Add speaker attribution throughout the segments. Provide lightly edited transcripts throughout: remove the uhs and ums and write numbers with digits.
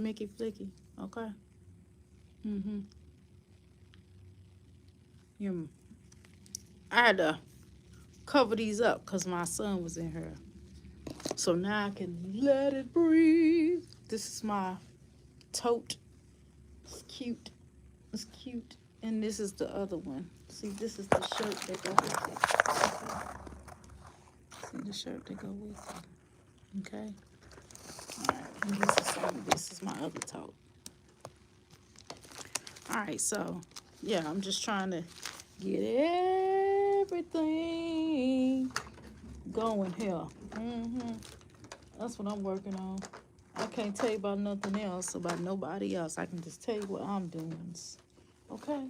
Speaker 1: Mickey Flicky. Okay. You, I had to cover these up because my son was in here. So now I can let it breathe. This is my tote. It's cute. It's cute. And this is the other one. See, this is the shirt that go with it. See the shirt that go with it. Okay. All right. And this is my other tote. All right. So yeah, I'm just trying to get everything going here. That's what I'm working on. I can't tell you about nothing else, about nobody else. I can just tell you what I'm doing. Okay.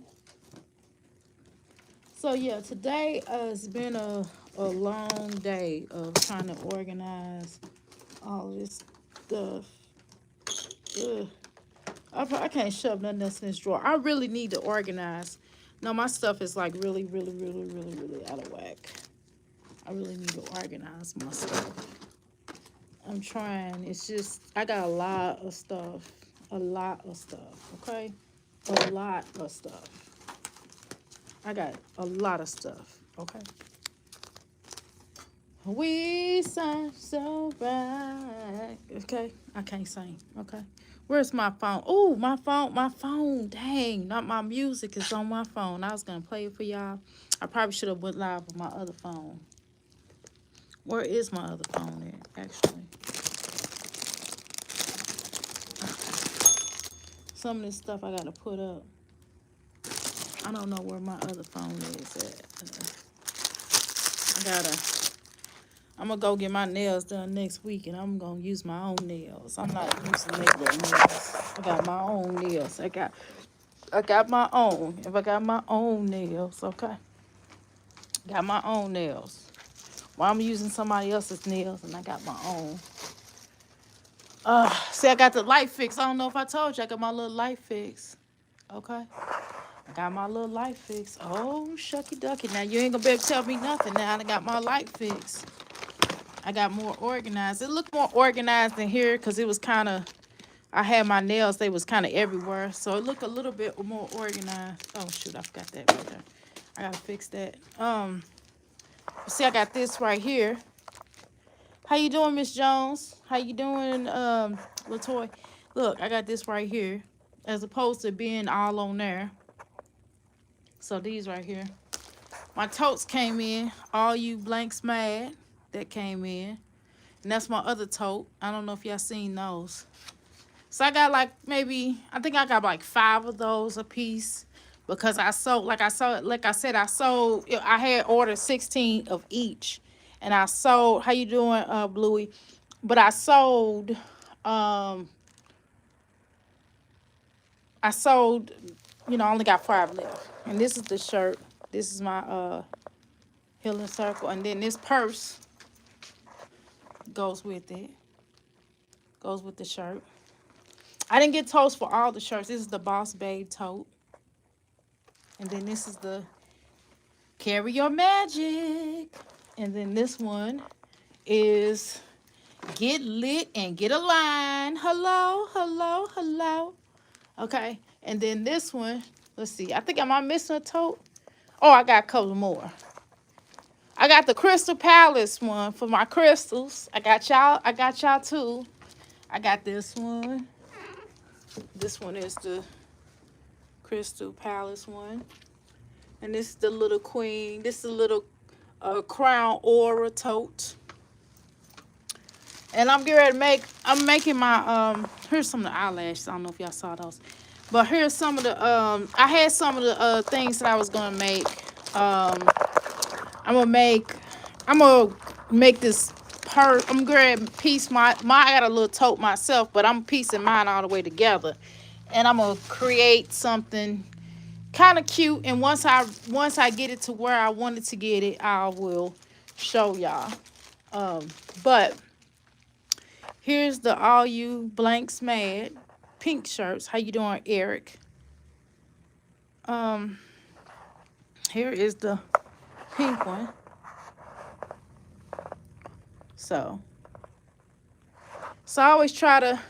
Speaker 1: So yeah, today has been a long day of trying to organize all this stuff. Ugh. I can't shove nothing else in this drawer. I really need to organize. No, my stuff is like really, really, really, really, really out of whack. I really need to organize my stuff. I'm trying. It's just, I got a lot of stuff. A lot of stuff, okay? A lot of stuff. I got a lot of stuff, okay? We sound so right. Okay, I can't sing, okay? Where's my phone? Oh, my phone. Dang, not my music is on my phone. I was going to play it for y'all. I probably should have went live with my other phone. Where is my other phone at, actually? Some of this stuff I gotta put up. I don't know where my other phone is at. I'm gonna go get my nails done next week, and I'm gonna use my own nails. I'm not using regular nails. I got my own nails. I got my own. If I got my own nails, okay. Got my own nails. Well, I'm using somebody else's nails, and I got my own. See, I got the light fix. I don't know if I told you, I got my little light fix. Okay. I got my little light fix. Oh, shucky ducky. Now, you ain't gonna be able to tell me nothing now. I got my light fix. I got more organized. It looked more organized in here because it was kind of, I had my nails, they was kind of everywhere. So it looked a little bit more organized. Oh, shoot, I forgot that right there. I gotta fix that. See, I got this right here. How you doing, Miss Jones? How you doing, Latoy? Look, I got this right here, as opposed to being all on there. So these right here. My totes came in. All you blanks mad, that came in. And that's my other tote. I don't know if y'all seen those. So I got like maybe, I think I got like 5 of those a piece. Because I sold, like I said, I had ordered 16 of each. And I sold, how you doing, Bluey? But I sold, I only got 5 left. And this is the shirt. This is my healing circle. And then this purse goes with it. Goes with the shirt. I didn't get totes for all the shirts. This is the Boss Babe tote. And then this is the Carry Your Magic. And then this one is Get Lit and Get a Line. Hello, hello, hello. Okay. And then this one, let's see. I think, am I missing a tote? Oh, I got a couple more. I got the Crystal Palace one for my crystals. I got y'all too. I got this one. This one is the Crystal Palace one. And this is the little queen. This is a little crown aura tote. And I'm getting ready to make, I'm making my, here's some of the eyelashes. I don't know if y'all saw those. But here's some of the, I had some of the things that I was going to make. I'm going to make this purse. I'm going to piece I got a little tote myself, but I'm piecing mine all the way together. And I'm going to create something kind of cute. And once I get it to where I wanted to get it, I will show y'all. But here's the All You Blanks Mad pink shirts. How you doing, Eric? Here is the pink one. So I always try to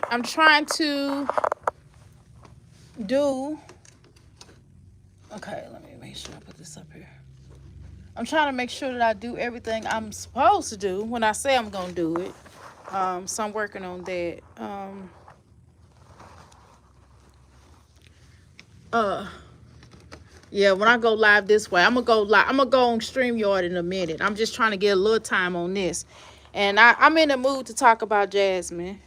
Speaker 1: I'm trying to do, okay, let me make sure I put this up here. I'm trying to make sure that I do everything I'm supposed to do when I say I'm going to do it. So I'm working on that. Yeah, when I go live this way, I'm gonna go live. I'm gonna go on StreamYard in a minute. I'm just trying to get a little time on this, and I'm in the mood to talk about Jasmine.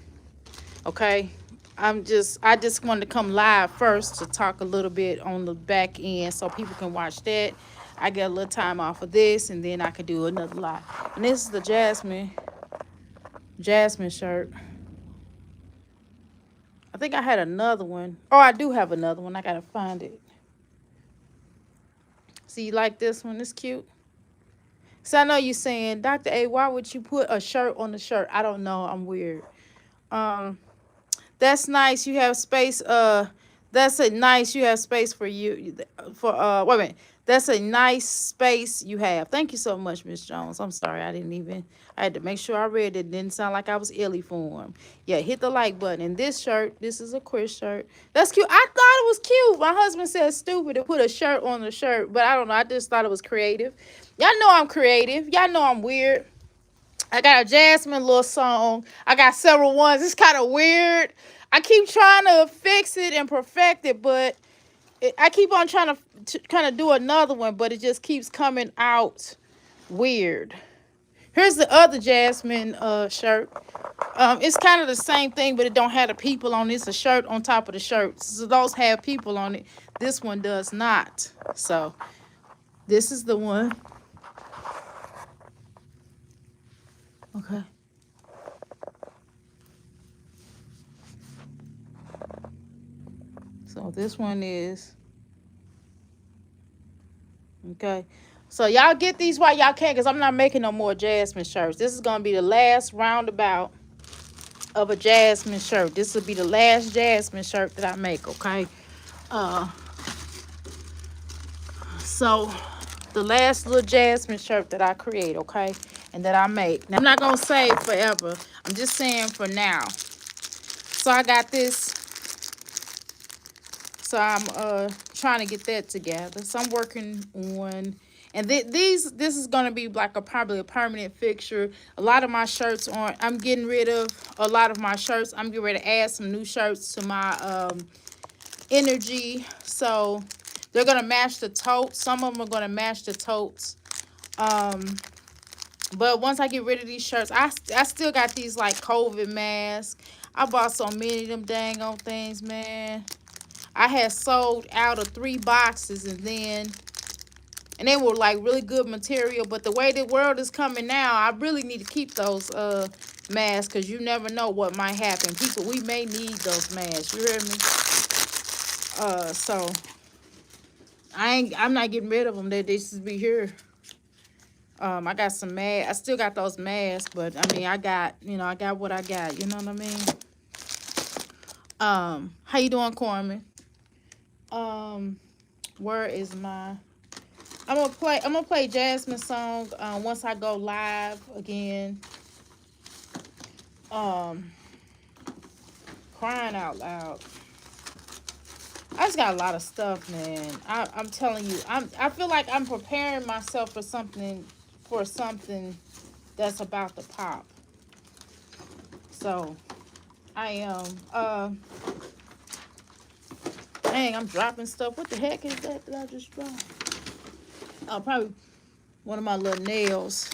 Speaker 1: Okay, I just wanted to come live first to talk a little bit on the back end so people can watch that. I get a little time off of this, and then I can do another live. And this is the Jasmine shirt. I think I had another one. Oh, I do have another one. I gotta find it. See, you like this one? It's cute. So I know you're saying, Dr. A, why would you put a shirt on the shirt? I don't know. I'm weird. That's nice. You have space. That's a nice. You have space for you. Wait a minute. That's a nice space you have. Thank you so much, Miss Jones. I'm sorry. I had to make sure I read it. Didn't sound like I was illy form. Yeah, hit the like button. And this shirt, this is a Chris shirt. That's cute. I thought it was cute. My husband said it's stupid to put a shirt on the shirt, but I don't know. I just thought it was creative. Y'all know I'm creative. Y'all know I'm weird. I got a Jasmine little song. I got several ones. It's kind of weird. I keep trying to fix it and perfect it, but I keep on trying to kind of do another one, but it just keeps coming out weird. Here's the other Jasmine shirt. It's kind of the same thing, but it don't have the people on it. It's a shirt on top of the shirt. So those have people on it. This one does not. So this is the one. Okay. So this one is, okay. So y'all get these while y'all can, because I'm not making no more Jasmine shirts. This is going to be the last roundabout of a Jasmine shirt. This will be the last Jasmine shirt that I make, okay? So the last little Jasmine shirt that I create, okay? And that I make. Now, I'm not going to say forever. I'm just saying for now. So I got this. So I'm trying to get that together. So I'm working on, and this is gonna be like probably a permanent fixture. A lot of my shirts aren't. I'm getting rid of a lot of my shirts. I'm getting ready to add some new shirts to my energy. So they're gonna match the totes. Some of them are gonna match the totes. But once I get rid of these shirts, I still got these like COVID masks. I bought so many of them dang on things, man. I had sold out of 3 boxes, and they were like really good material. But the way the world is coming now, I really need to keep those masks, because you never know what might happen. People, we may need those masks. You hear me? So I'm not getting rid of them. They just be here. I got some masks. I still got those masks, but I mean, I got what I got. You know what I mean? How you doing, Corman? Where is my, I'm gonna play Jasmine song once I go live again. Crying out loud. I just got a lot of stuff, man. I'm telling you, I feel like I'm preparing myself for something that's about to pop. So I am dang, I'm dropping stuff. What the heck is that I just dropped? Oh, probably one of my little nails.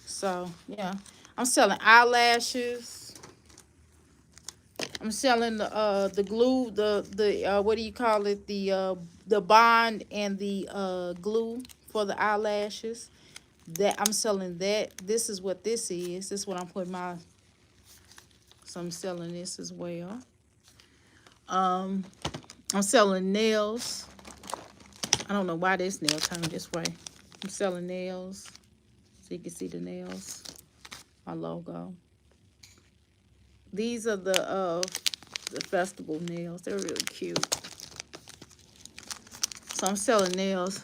Speaker 1: So, yeah. I'm selling eyelashes. I'm selling the glue, the what do you call it? The bond and the glue for the eyelashes. That I'm selling that. This is what this is. This is what I'm putting my, so I'm selling this as well. I'm selling nails. I don't know why this nail turned this way. I'm selling nails. So you can see the nails. My logo. These are the festival nails. They're really cute. So I'm selling nails.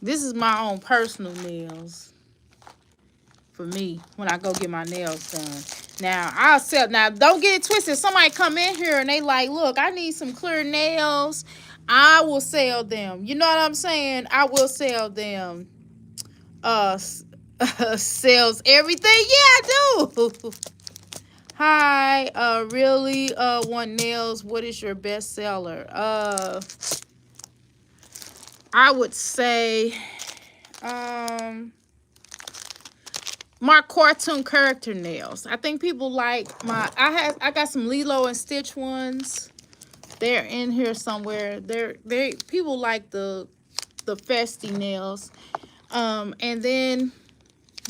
Speaker 1: This is my own personal nails. For me, when I go get my nails done. Now, I'll sell. Now, don't get it twisted. Somebody come in here and they like, look, I need some clear nails. I will sell them. You know what I'm saying? I will sell them. Sells everything. Yeah, I do. Hi, really want nails. What is your best seller? I would say my cartoon character nails. I think people like my I got some Lilo and Stitch ones. They're in here somewhere. They people like the festy nails. And then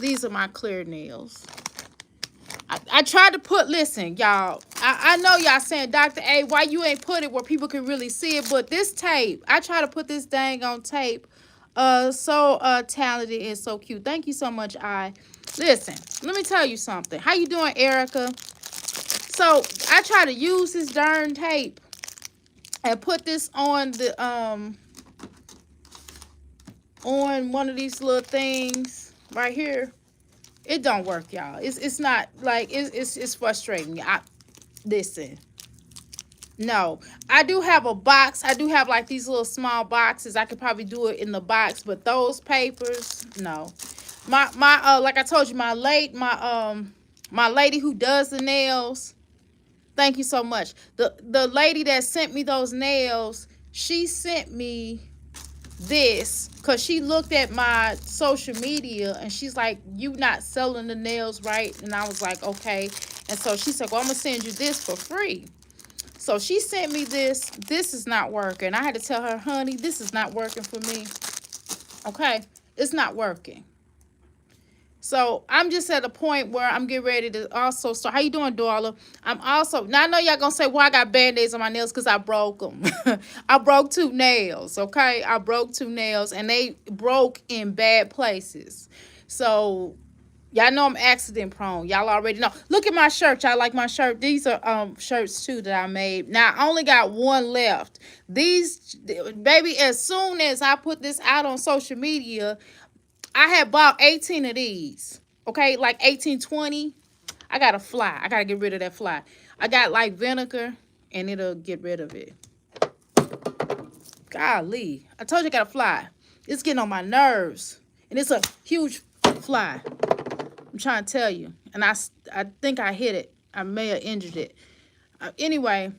Speaker 1: these are my clear nails. I tried to put, listen, y'all. I know y'all saying, Dr. A, why you ain't put it where people can really see it? But this tape, I try to put this dang on tape. So talented and so cute. Thank you so much, Listen, let me tell you something. How you doing, Erica? So I try to use this darn tape and put this on the on one of these little things right here. It don't work, y'all. It's not like it's frustrating. Listen. No, I do have a box. I do have like these little small boxes. I could probably do it in the box, but those papers, no. My like I told you, my lady who does the nails. Thank you so much. The lady that sent me those nails, she sent me this because she looked at my social media and she's like, you not selling the nails, right? And I was like, okay. And so she said, well, I'm gonna send you this for free. So she sent me this. This is not working. I had to tell her, honey, this is not working for me. Okay, it's not working. So I'm just at a point where I'm getting ready to also start. How you doing, Darla? I'm also, now I know y'all gonna say, well, I got band-aids on my nails because I broke them. I broke 2 nails, okay? I broke 2 nails and they broke in bad places. So y'all know I'm accident prone. Y'all already know. Look at my shirt. Y'all like my shirt? These are shirts too that I made. Now I only got 1 left. These, baby, as soon as I put this out on social media, I had bought 18 of these. Okay, like 18, 20. I got a fly. I got to get rid of that fly. I got like vinegar and it'll get rid of it. Golly. I told you I got a fly. It's getting on my nerves. And it's a huge fly. I'm trying to tell you. And I think I hit it. I may have injured it. Anyway,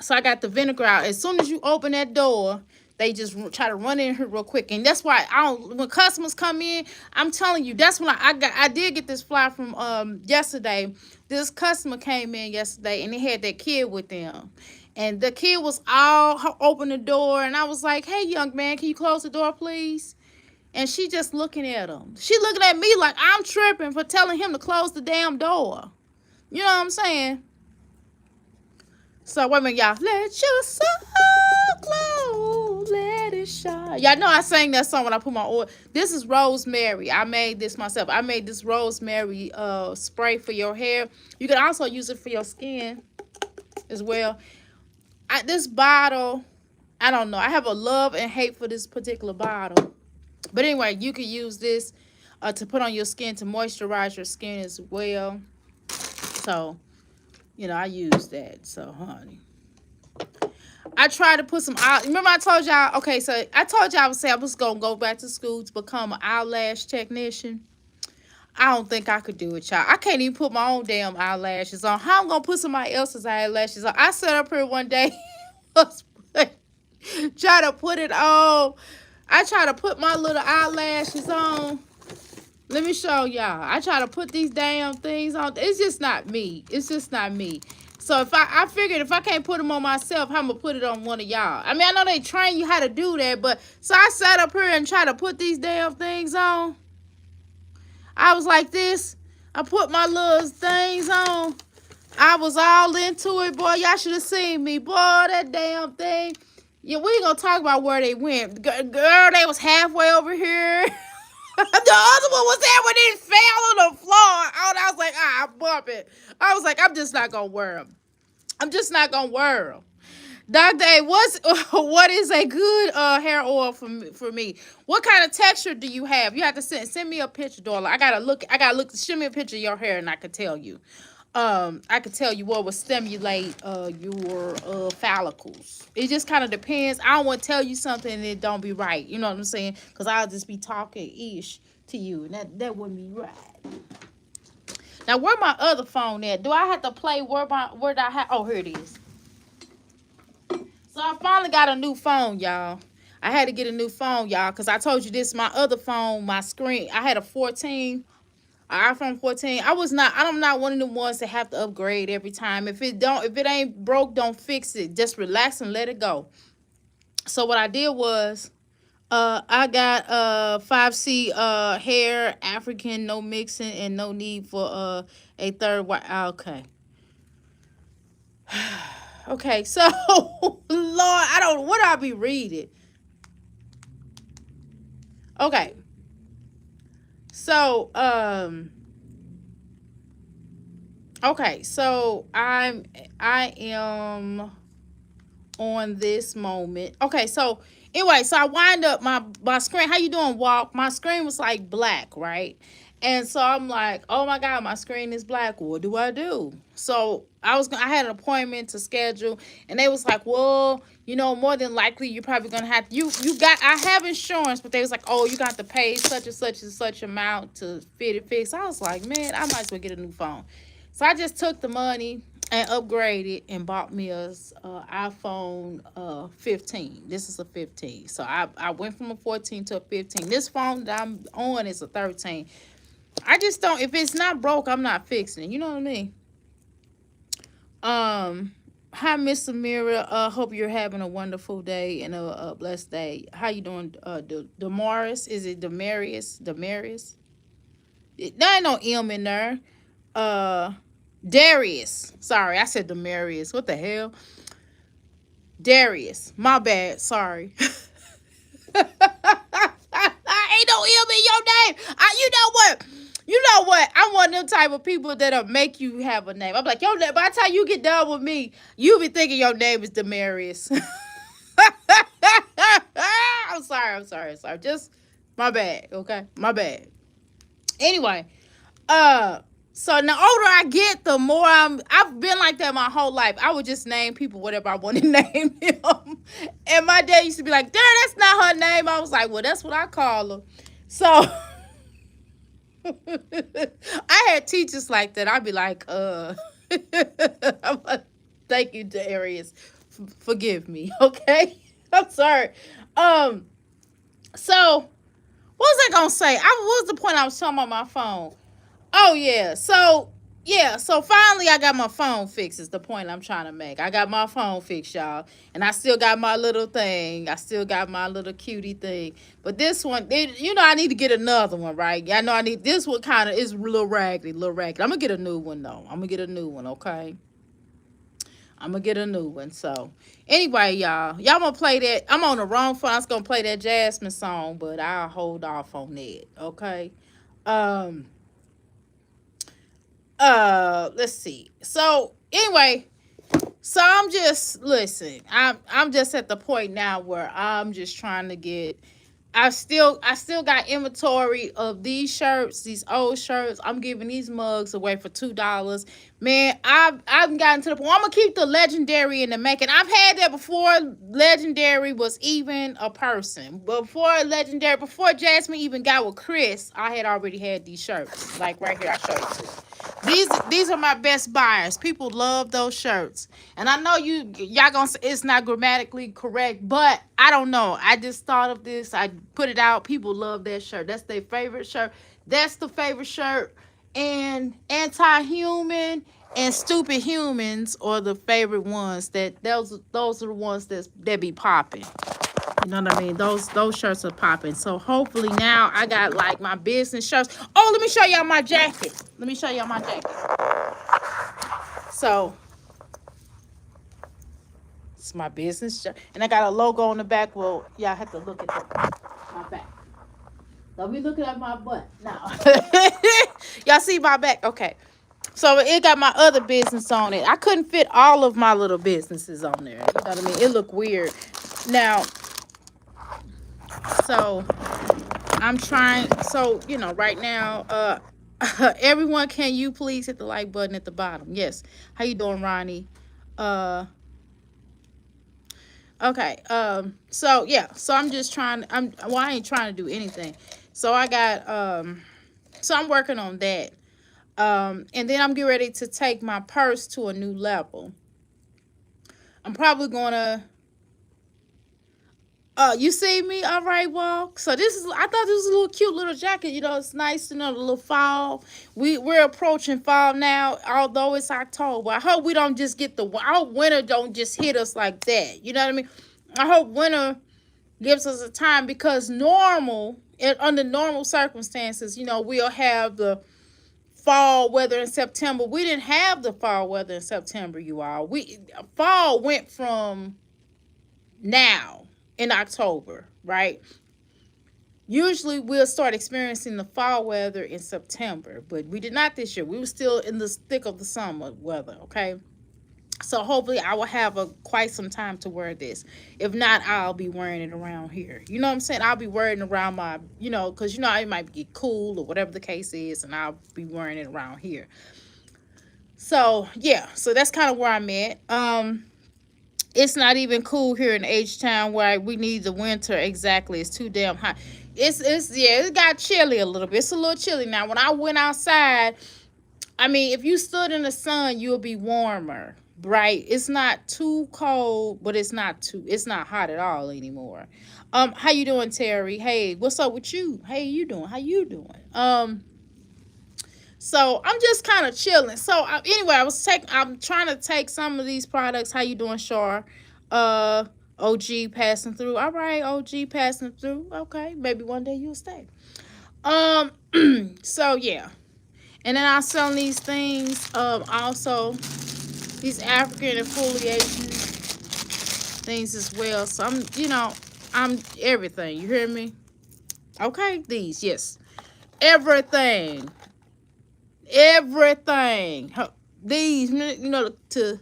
Speaker 1: so I got the vinegar out. As soon as you open that door, they just try to run in here real quick. And that's why when customers come in, I'm telling you, that's when I did get this fly from yesterday. This customer came in yesterday and they had that kid with them. And the kid was all open the door. And I was like, hey, young man, can you close the door, please? And she just looking at him. She looking at me like I'm tripping for telling him to close the damn door. You know what I'm saying? So, wait a minute, y'all. Let your soul glow, let it shine. Y'all know I sang that song when I put my oil. This is rosemary. I made this myself. I made this rosemary spray for your hair. You can also use it for your skin as well. This bottle, I don't know. I have a love and hate for this particular bottle. But anyway, you can use this to put on your skin to moisturize your skin as well. So, you know, I use that. So, honey, I tried to put some remember I told y'all, okay, so I told y'all I was going to go back to school to become an eyelash technician. I don't think I could do it, y'all. I can't even put my own damn eyelashes on. How I'm going to put somebody else's eyelashes on? I sat up here one day, try to put it on. I try to put my little eyelashes on. Let me show y'all. I try to put these damn things on. It's just not me. It's just not me. So if I figured if I can't put them on myself, I'm going to put it on one of y'all. I mean, I know they train you how to do that, but so I sat up here and tried to put these damn things on. I was like this. I put my little things on. I was all into it, boy. Y'all should have seen me. Boy, that damn thing. Yeah, we ain't going to talk about where they went. Girl, they was halfway over here. The other one was there when it fell on the floor. I was like, I bump it. I was like, I'm just not going to wear them. I'm just not going to wear them. Dr. A, what is a good hair oil for me? What kind of texture do you have? You have to send me a picture, Dorla. I gotta look. Show me a picture of your hair, and I can tell you. I could tell you what would stimulate your follicles. It just kind of depends. I don't want to tell you something and it don't be right. You know what I'm saying? Because I'll just be talking ish to you, and that wouldn't be right. Now, where my other phone at? Do I have to play where did I have? Oh, here it is. So I finally got a new phone, y'all. I had to get a new phone, y'all, because I told you this. My other phone, my screen. I had a 14. iPhone 14. I'm not one of the ones that have to upgrade every time. If it ain't broke, don't fix it. Just relax and let it go. So what I did was I got 5C hair, African, no mixing, and no need for a third white. Okay. Okay, so Lord, what I be reading? Okay. So okay, so I am on this moment. Okay, so anyway, so I wind up my screen. How you doing, Walk? My screen was like black, right? And so I'm like, oh my God, my screen is black. What do I do? So I had an appointment to schedule, and they was like, well, more than likely you're probably gonna have I have insurance, but they was like, oh, you got to pay such and such and such amount to fit it fixed. I was like, man, I might as well get a new phone. So I just took the money and upgraded and bought me a iPhone 15. This is a 15. So I went from a 14 to a 15. This phone that I'm on is a 13. I just don't, if it's not broke, I'm not fixing it. You know what I mean? Hi, Miss Amirah. Hope you're having a wonderful day and a blessed day. How you doing, Damaris? Is it Demarius? Demarius? There ain't no M in there. Darius. Sorry, I said Demarius. What the hell? Darius. My bad. Sorry. Ain't no M in your name. You know what? You know what? I'm one of them type of people that'll make you have a name. I'm like, your name. By the time you get done with me, you be thinking your name is Demarius. I'm sorry. Just my bad. Okay, my bad. Anyway, so the older I get, the more I've been like that my whole life. I would just name people whatever I want to name them. And my dad used to be like, "Dad, that's not her name." I was like, "Well, that's what I call her." So I had teachers like that. I'd be like, thank you, Darius. Forgive me, okay? I'm sorry. So what was I gonna say? What was the point I was talking about my phone? Oh yeah. So finally I got my phone fixed is the point I'm trying to make. I got my phone fixed, y'all. And I still got my little thing. I still got my little cutie thing. But this one, I need to get another one, right? I know I need this one kind of is a little raggedy. I'm gonna get a new one though. I'm gonna get a new one, okay? I'm gonna get a new one. So anyway, y'all gonna play that. I'm on the wrong phone. I was gonna play that Jasmine song, but I'll hold off on that, okay? Let's see. So anyway, so I'm just I'm just at the point now where I'm just trying to get I still got inventory of these shirts, these old shirts. I'm giving these mugs away for $2. Man, I've gotten to the point. I'm gonna keep the legendary in the making. I've had that before legendary was even a person. Before Jasmine even got with Chris, I had already had these shirts. Like right here, I show you. These are my best buyers. People love those shirts. And I know y'all gonna say it's not grammatically correct, but I don't know. I just thought of this. I put it out. People love that shirt. That's their favorite shirt. That's the favorite shirt. And anti-human and stupid humans are the favorite ones. Those are the ones that be popping. You know what I mean? Those shirts are popping. So hopefully now I got like my business shirts. Oh, let me show y'all my jacket. So it's my business shirt. And I got a logo on the back. Well, y'all have to look at my back. Don't be looking at my butt. No. Y'all see my back? Okay. So it got my other business on it. I couldn't fit all of my little businesses on there. You know what I mean? It looked weird. Now, so I'm trying. So, right now, everyone, can you please hit the like button at the bottom? Yes. How you doing, Ronnie? Uh, okay. So yeah. So I'm just trying. I ain't trying to do anything. So I got. So I'm working on that. And then I'm getting ready to take my purse to a new level. I'm probably gonna. You see me? All right, well, so this is, I thought this was a little cute little jacket. It's nice, the little fall. We're approaching fall now, although it's October. I hope we don't just get I hope winter don't just hit us like that. You know what I mean? I hope winter gives us a time, because under normal circumstances, we'll have the fall weather in September. We didn't have the fall weather in September, you all. Fall went from now in October, right? Usually we'll start experiencing the fall weather in September, but we did not this year. We were still in the thick of the summer weather, okay? So hopefully I will have quite some time to wear this. If not, I'll be wearing it around here. You know what I'm saying? I'll be wearing it around my, because it might get cool or whatever the case is, and I'll be wearing it around here. So yeah, so that's kind of where I'm at. It's not even cool here in H-Town where we need the winter exactly. It's too damn hot. It got chilly a little bit. It's a little chilly now. When I went outside, I mean, if you stood in the sun, you'll be warmer, right? It's not too cold, but it's not hot at all anymore. How you doing, Terry? Hey, what's up with you? Hey, you doing? How you doing? So I'm just kind of chilling. So anyway, I'm trying to take some of these products. How you doing, Shar? OG passing through. All right, OG passing through. Okay, maybe one day you'll stay. So yeah, and then I'm selling these things. Also these African affiliation things as well. So I'm everything. You hear me? Okay, these, yes, everything. These, to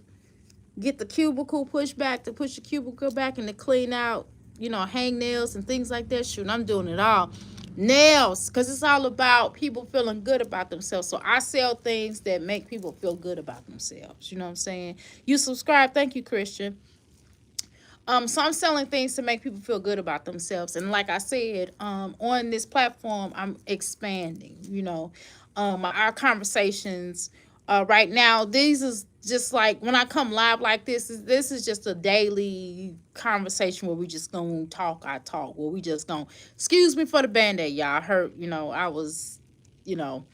Speaker 1: get the cubicle pushed back, to push the cubicle back, and to clean out, hang nails and things like that. Shoot, I'm doing it all. Nails, because it's all about people feeling good about themselves. So I sell things that make people feel good about themselves. You know what I'm saying? You subscribe. Thank you, Christian. So I'm selling things to make people feel good about themselves. And like I said, on this platform, I'm expanding, our conversations. Right now, these is just like when I come live like this is just a daily conversation where we just gonna talk. Where we just gonna, excuse me for the band-aid, y'all. I heard, I was, y'all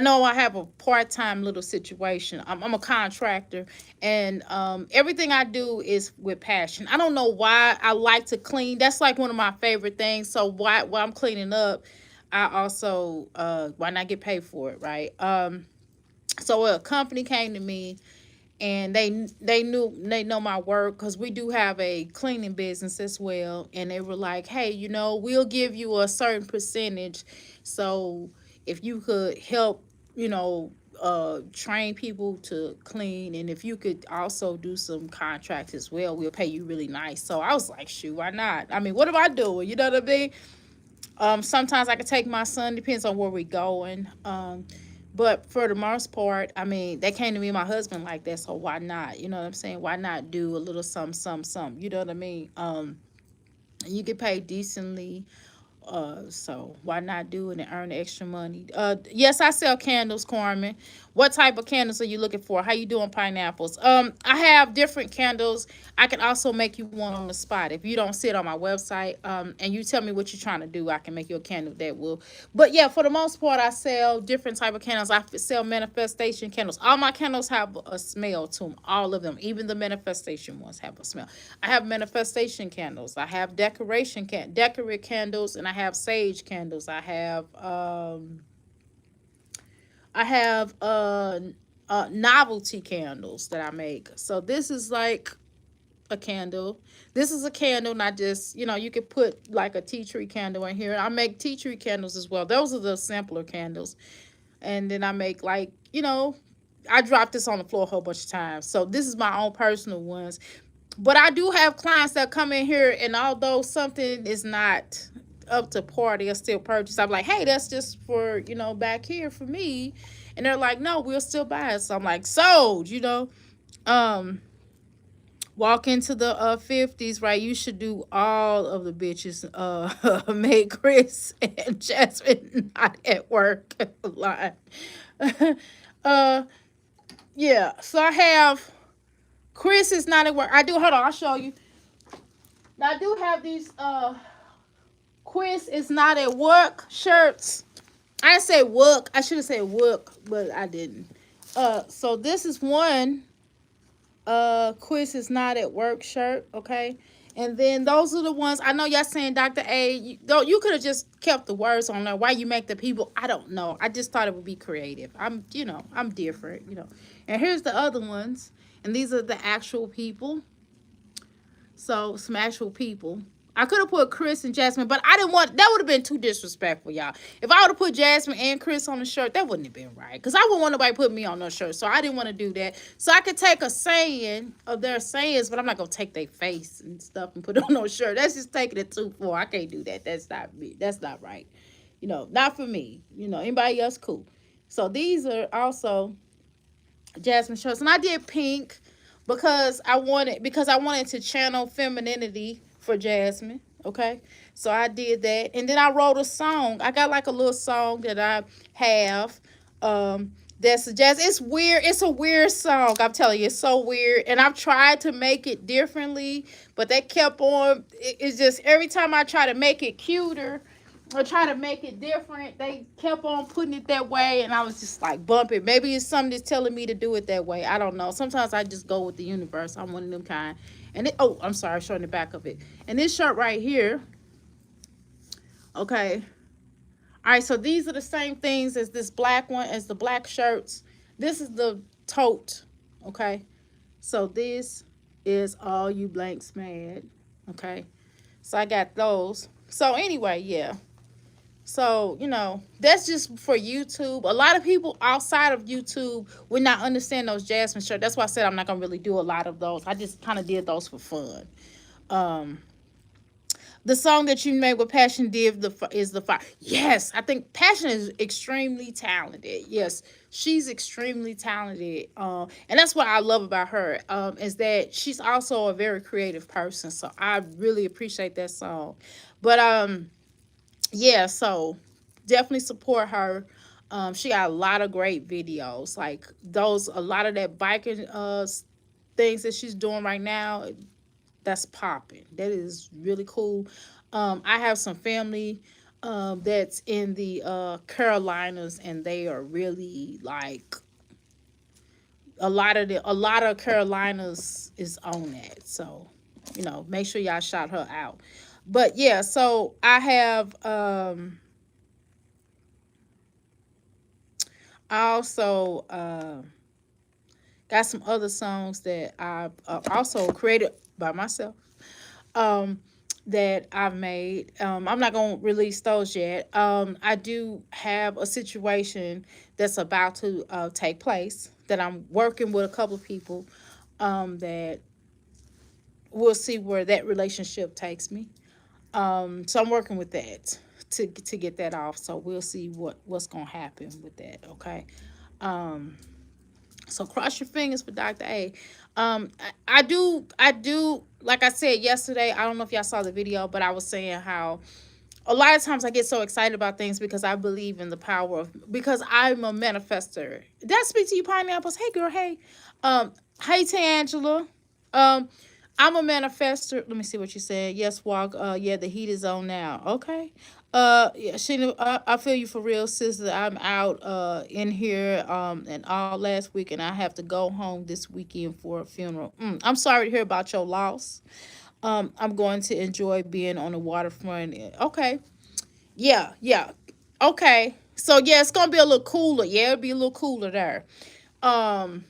Speaker 1: know I have a part-time little situation. I'm a contractor, and everything I do is with passion. I don't know why I like to clean. That's like one of my favorite things. So while I'm cleaning up, I also why not get paid for it, right? So a company came to me, and they know my work, because we do have a cleaning business as well, and they were like, hey, we'll give you a certain percentage, so if you could help, train people to clean, and if you could also do some contracts as well, we'll pay you really nice. So I was like, shoot, why not? I mean, what am I doing? You know what I mean? Sometimes I could take my son, depends on where we're going. But for the most part, I mean, they came to me and my husband like that, so why not? You know what I'm saying? Why not do a little some? You know what I mean? You get paid decently. So why not do it and earn extra money? Yes, I sell candles, Carmen. What type of candles are you looking for? How you doing, pineapples? I have different candles. I can also make you one on the spot. If you don't see it on my website, and you tell me what you're trying to do, I can make you a candle that will. But yeah, for the most part, I sell different type of candles. I sell manifestation candles. All my candles have a smell to them. All of them, even the manifestation ones, have a smell. I have manifestation candles. I have decorative candles, and I have sage candles. I have novelty candles that I make. So this is like a candle. This is a candle, not just, you could put like a tea tree candle in here. I make tea tree candles as well. Those are the simpler candles. And then I make like, I dropped this on the floor a whole bunch of times. So this is my own personal ones. But I do have clients that come in here, and although something is not up to par, they'll still purchase. I'm like, hey, that's just for, back here for me. And they're like, no, we'll still buy it. So I'm like, sold. Um, Walk into the 50s, right? You should do all of the bitches made Chris and Jasmine not at work line. uh yeah, so I have Chris is not at work. I do, hold on, I'll show you. Now I do have these Chris is not at work shirts. I didn't say work. I should have said work, but I didn't. So this is one Chris is not at work shirt, okay? And then those are the ones, I know y'all saying Dr. A, you could have just kept the words on there. Why you make the people, I don't know. I just thought it would be creative. I'm different. And here's the other ones. And these are the actual people. So some actual people. I could have put Chris and Jasmine, but I didn't want, that would have been too disrespectful, y'all. If I would have put Jasmine and Chris on the shirt, that wouldn't have been right. Because I wouldn't want nobody put me on no shirt. So I didn't want to do that. So I could take a saying of their sayings, but I'm not going to take their face and stuff and put it on no shirt. That's just taking it too far. I can't do that. That's not me. That's not right. Not for me. Anybody else, cool. So these are also Jasmine shirts. And I did pink because I wanted to channel femininity for Jasmine. Okay. So I did that. And then I wrote a song. I got like a little song that I have. That suggests, it's weird. It's a weird song. I'm telling you, it's so weird. And I've tried to make it differently, but they kept on. It's just every time I try to make it cuter or try to make it different, they kept on putting it that way, and I was just like bumping. Maybe it's something that's telling me to do it that way. I don't know. Sometimes I just go with the universe. I'm one of them kind. And I'm sorry, showing the back of it. And this shirt right here, okay. All right, so these are the same things as this black one, as the black shirts. This is the tote, okay. So this is all you blanks mad, okay. So I got those. So anyway, yeah. So, that's just for YouTube. A lot of people outside of YouTube would not understand those Jasmine shirts. That's why I said I'm not going to really do a lot of those. I just kind of did those for fun. The song that you made with Passion is the fire. Yes, I think Passion is extremely talented. Yes, she's extremely talented. And that's what I love about her, is that she's also a very creative person. So I really appreciate that song. But, yeah, so definitely support her. She got a lot of great videos, like a lot of that biking things that she's doing right now. That's popping. That is really cool. I have some family that's in the Carolinas, and they are really like a lot of Carolinas is on that. So make sure y'all shout her out. But yeah, so I have I also got some other songs that I've also created by myself, that I've made. I'm not going to release those yet. I do have a situation that's about to take place that I'm working with a couple of people, that we'll see where that relationship takes me. So I'm working with that to get that off. So we'll see what's gonna happen with that. Okay. So cross your fingers for Dr. A. I do like I said yesterday. I don't know if y'all saw the video, but I was saying how a lot of times I get so excited about things because I believe in the power of, because I'm a manifester. Did I speak to you, pineapples? Hey girl, hey. Hey Tangela. I'm a manifester. Let me see what you said. Yes, walk. Yeah, the heat is on now. Okay. Yeah, Sheena, I feel you for real, sister. I'm out in here and all last week, and I have to go home this weekend for a funeral. I'm sorry to hear about your loss. I'm going to enjoy being on the waterfront. Okay. Yeah, yeah. Okay. So yeah, it's gonna be a little cooler. Yeah, it'll be a little cooler there. Um,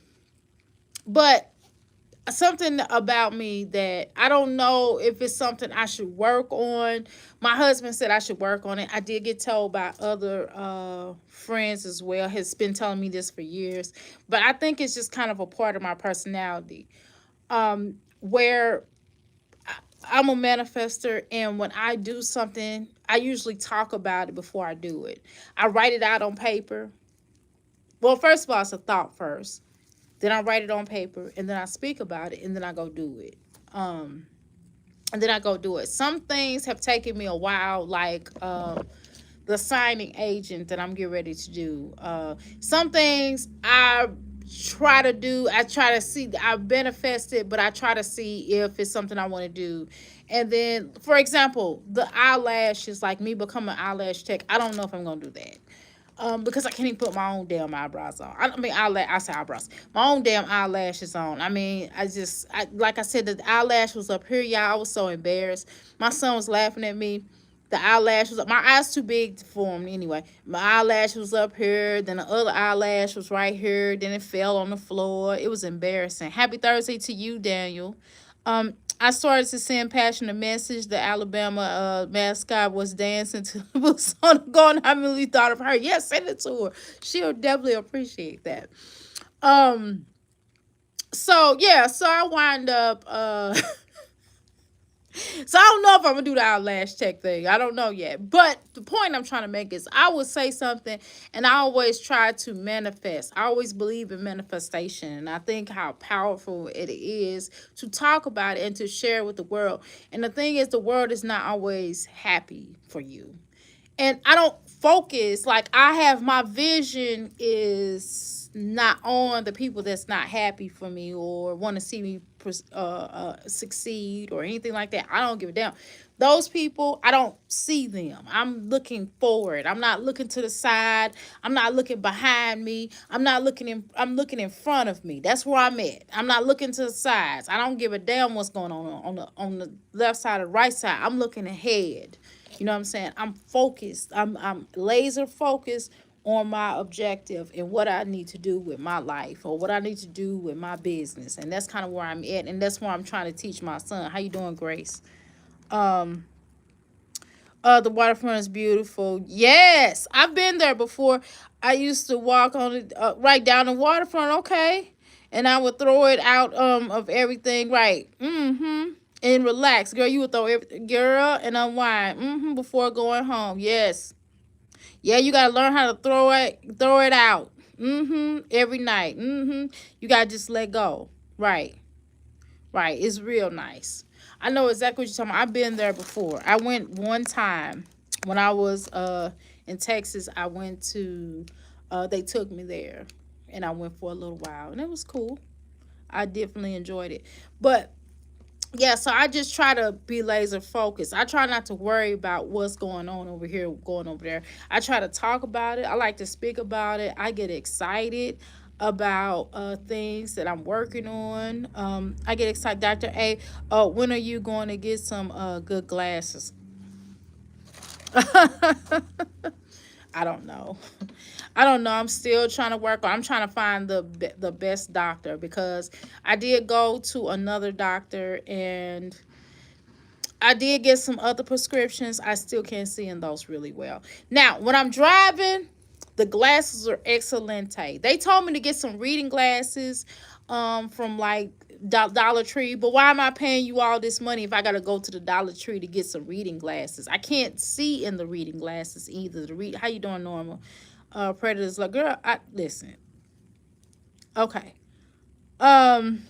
Speaker 1: but something about me that I don't know if it's something I should work on. My husband said I should work on it. I did get told by other friends as well. Has been telling me this for years, but I think it's just kind of a part of my personality. Where I'm a manifester, and when I do something, I usually talk about it before I do it. I write it out on paper. Well, first of all, it's a thought first. Then I write it on paper, and then I speak about it, and then I go do it. Um, and then I go do it. Some things have taken me a while, like the signing agent that I'm getting ready to do. Some things I try to do, I try to see, I manifest it, but I try to see if it's something I want to do. And then, for example, the eyelashes, like me becoming an eyelash tech, I don't know if I'm going to do that. Because I can't even put my own damn eyebrows on. I mean, I say eyebrows. My own damn eyelashes on. I mean, like I said, the eyelash was up here, y'all. I was so embarrassed. My son was laughing at me. The eyelash was up. My eyes too big for him anyway. My eyelash was up here. Then the other eyelash was right here. Then it fell on the floor. It was embarrassing. Happy Thursday to you, Daniel. I started to send Passion a message. The Alabama mascot was dancing to the song going. I really thought of her. Yes, send it to her. She'll definitely appreciate that. Um. So yeah. So I wind up. So I don't know if I'm gonna do the eyelash check thing. I don't know yet. But the point I'm trying to make is I would say something and I always try to manifest. I always believe in manifestation. And I think how powerful it is to talk about it and to share it with the world. And the thing is, the world is not always happy for you. And I don't focus, like I have, my vision is not on the people that's not happy for me or want to see me succeed or anything like that. I don't give a damn. Those people, I don't see them. I'm looking forward. I'm not looking to the side. I'm not looking behind me. I'm looking in front of me. That's where I'm at. I'm not looking to the sides. I don't give a damn what's going on the left side or right side. I'm looking ahead. You know what I'm saying? I'm focused. I'm laser focused on my objective and what I need to do with my life or what I need to do with my business. And that's kind of where I'm at. And that's where I'm trying to teach my son. How you doing, Grace? Um, the waterfront is beautiful. Yes, I've been there before. I used to walk on it right down the waterfront. Okay. And I would throw it out of everything. Right. Mm-hmm. And relax. Girl, you would throw everything, girl, and unwind. Mm-hmm. Before going home. Yes. Yeah, you gotta learn how to throw it out. Mm-hmm. Every night. Mm-hmm. You gotta just let go. Right. Right. It's real nice. I know exactly what you're talking about. I've been there before. I went one time when I was in Texas. I went to they took me there and I went for a little while and it was cool. I definitely enjoyed it. But yeah, so I just try to be laser focused. I try not to worry about what's going on over here, going over there. I try to talk about it. I like to speak about it. I get excited about things that I'm working on. I get excited. Dr. A, when are you going to get some good glasses? I don't know. I don't know. I'm still trying to work on. I'm trying to find the best doctor because I did go to another doctor and I did get some other prescriptions. I still can't see in those really well. Now, when I'm driving, the glasses are excelente. They told me to get some reading glasses from like Dollar Tree, but why am I paying you all this money if I got to go to the Dollar Tree to get some reading glasses? I can't see in the reading glasses either. How you doing, Norma? Predators, like, girl, listen. Okay. Um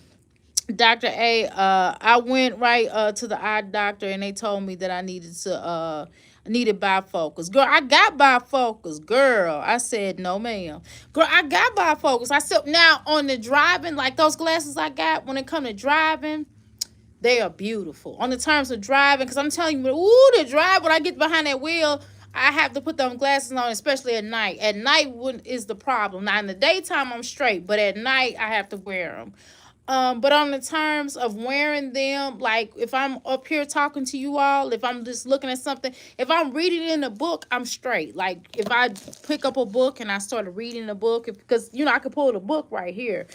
Speaker 1: Dr. A, I went right to the eye doctor and they told me that I needed bifocals. Girl, I got bifocals. Girl, I said no, ma'am. Girl, I got bifocals. I said now on the driving, like those glasses I got when it come to driving, they are beautiful. On the terms of driving, because I'm telling you, the drive when I get behind that wheel, I have to put them glasses on, especially at night. At night is the problem. Now in the daytime I'm straight, but at night I have to wear them. But on the terms of wearing them, like if I'm up here talking to you all, if I'm just looking at something, if I'm reading in a book, I'm straight. Like if I pick up a book and I started reading a book, because I could pull the book right here.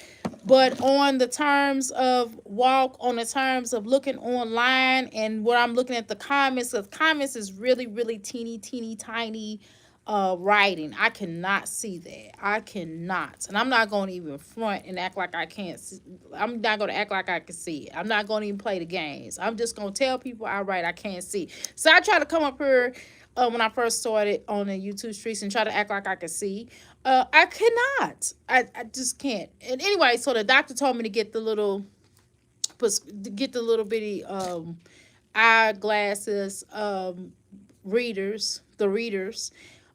Speaker 1: But on the terms of walk, on the terms of looking online and where I'm looking at the comments, because comments is really, really teeny tiny writing. I cannot see that. I cannot. And I'm not going to even front and act like I can't see. I'm not going to act like I can see it. I'm not going to even play the games. I'm just going to tell people outright I can't see. So I try to come up here when I first started on the YouTube streets and try to act like I could see. I cannot. I just can't. And anyway, so the doctor told me to get the little bitty eyeglasses readers, the readers.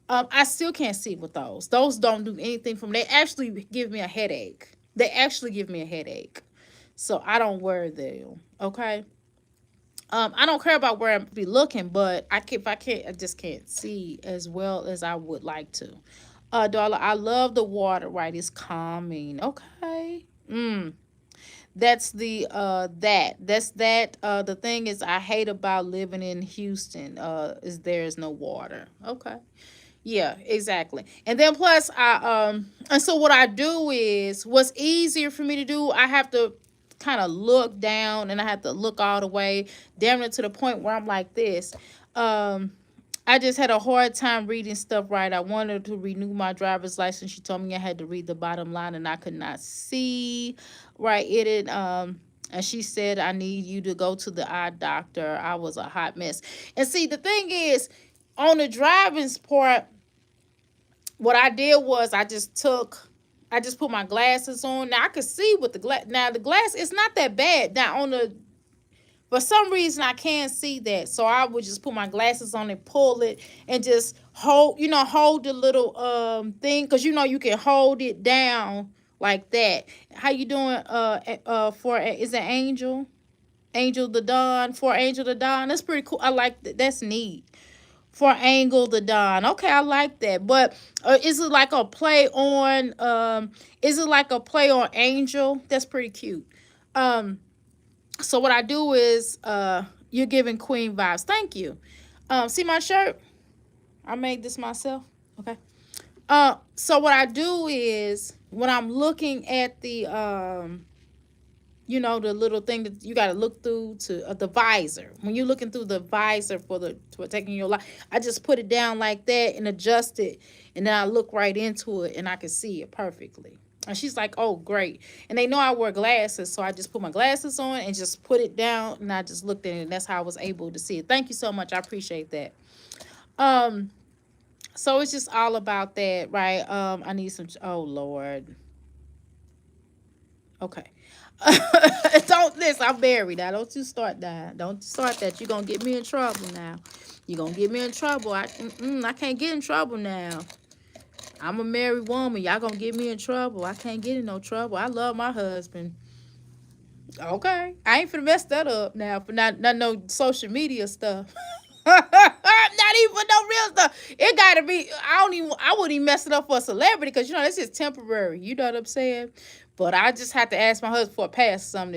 Speaker 1: I still can't see with those. Those don't do anything for me. They actually give me a headache. They actually give me a headache. So I don't wear them. Okay. I don't care about where I be looking, but if I can't, I just can't see as well as I would like to. Darla, I love the water, right? It's calming. Okay. That's the thing is I hate about living in Houston, is there's no water. Okay. Yeah, exactly. And then plus and so what I do is what's easier for me to do, I have to kind of look down and I have to look all the way damn it to the point where I'm like this. Um I just had a hard time reading stuff right. I wanted to renew my driver's license. She told me I had to read the bottom line and I could not see right it. And she said, I need you to go to the eye doctor. I was a hot mess. And see, the thing is, on the driving's part, what I did was I just put my glasses on. Now I could see with the glass. Now the glass, it's not that bad. Now on the for some reason I can't see that. So I would just put my glasses on and pull it and just hold the little thing, because you can hold it down like that. How you doing for is it Angel the Dawn, for Angel the Dawn? That's pretty cool. I like that. That's neat. For Angle the Dawn. Okay, I like that. But is it like a play on Angel? That's pretty cute. Um so what I do is you're giving queen vibes. Thank you. See my shirt? I made this myself. Okay. So what I do is when I'm looking at the the little thing that you got to look through to the visor. When you're looking through the visor for taking your life, I just put it down like that and adjust it, and then I look right into it and I can see it perfectly. And she's like, "Oh, great!" And they know I wear glasses, so I just put my glasses on and just put it down, and I just looked at it, and that's how I was able to see it. Thank you so much. I appreciate that. Um, so it's just all about that, right? I need some. Oh Lord. Okay. Don't listen. I'm married now. Don't you start that. Don't start that. You're gonna get me in trouble now. You're gonna get me in trouble. I can't get in trouble now. I'm a married woman. Y'all gonna get me in trouble. I can't get in no trouble. I love my husband. Okay. I ain't finna mess that up now for not no social media stuff. Not even for no real stuff. It gotta be. I wouldn't even mess it up for a celebrity, because that's just temporary. You know what I'm saying? But I just have to ask my husband for a pass or something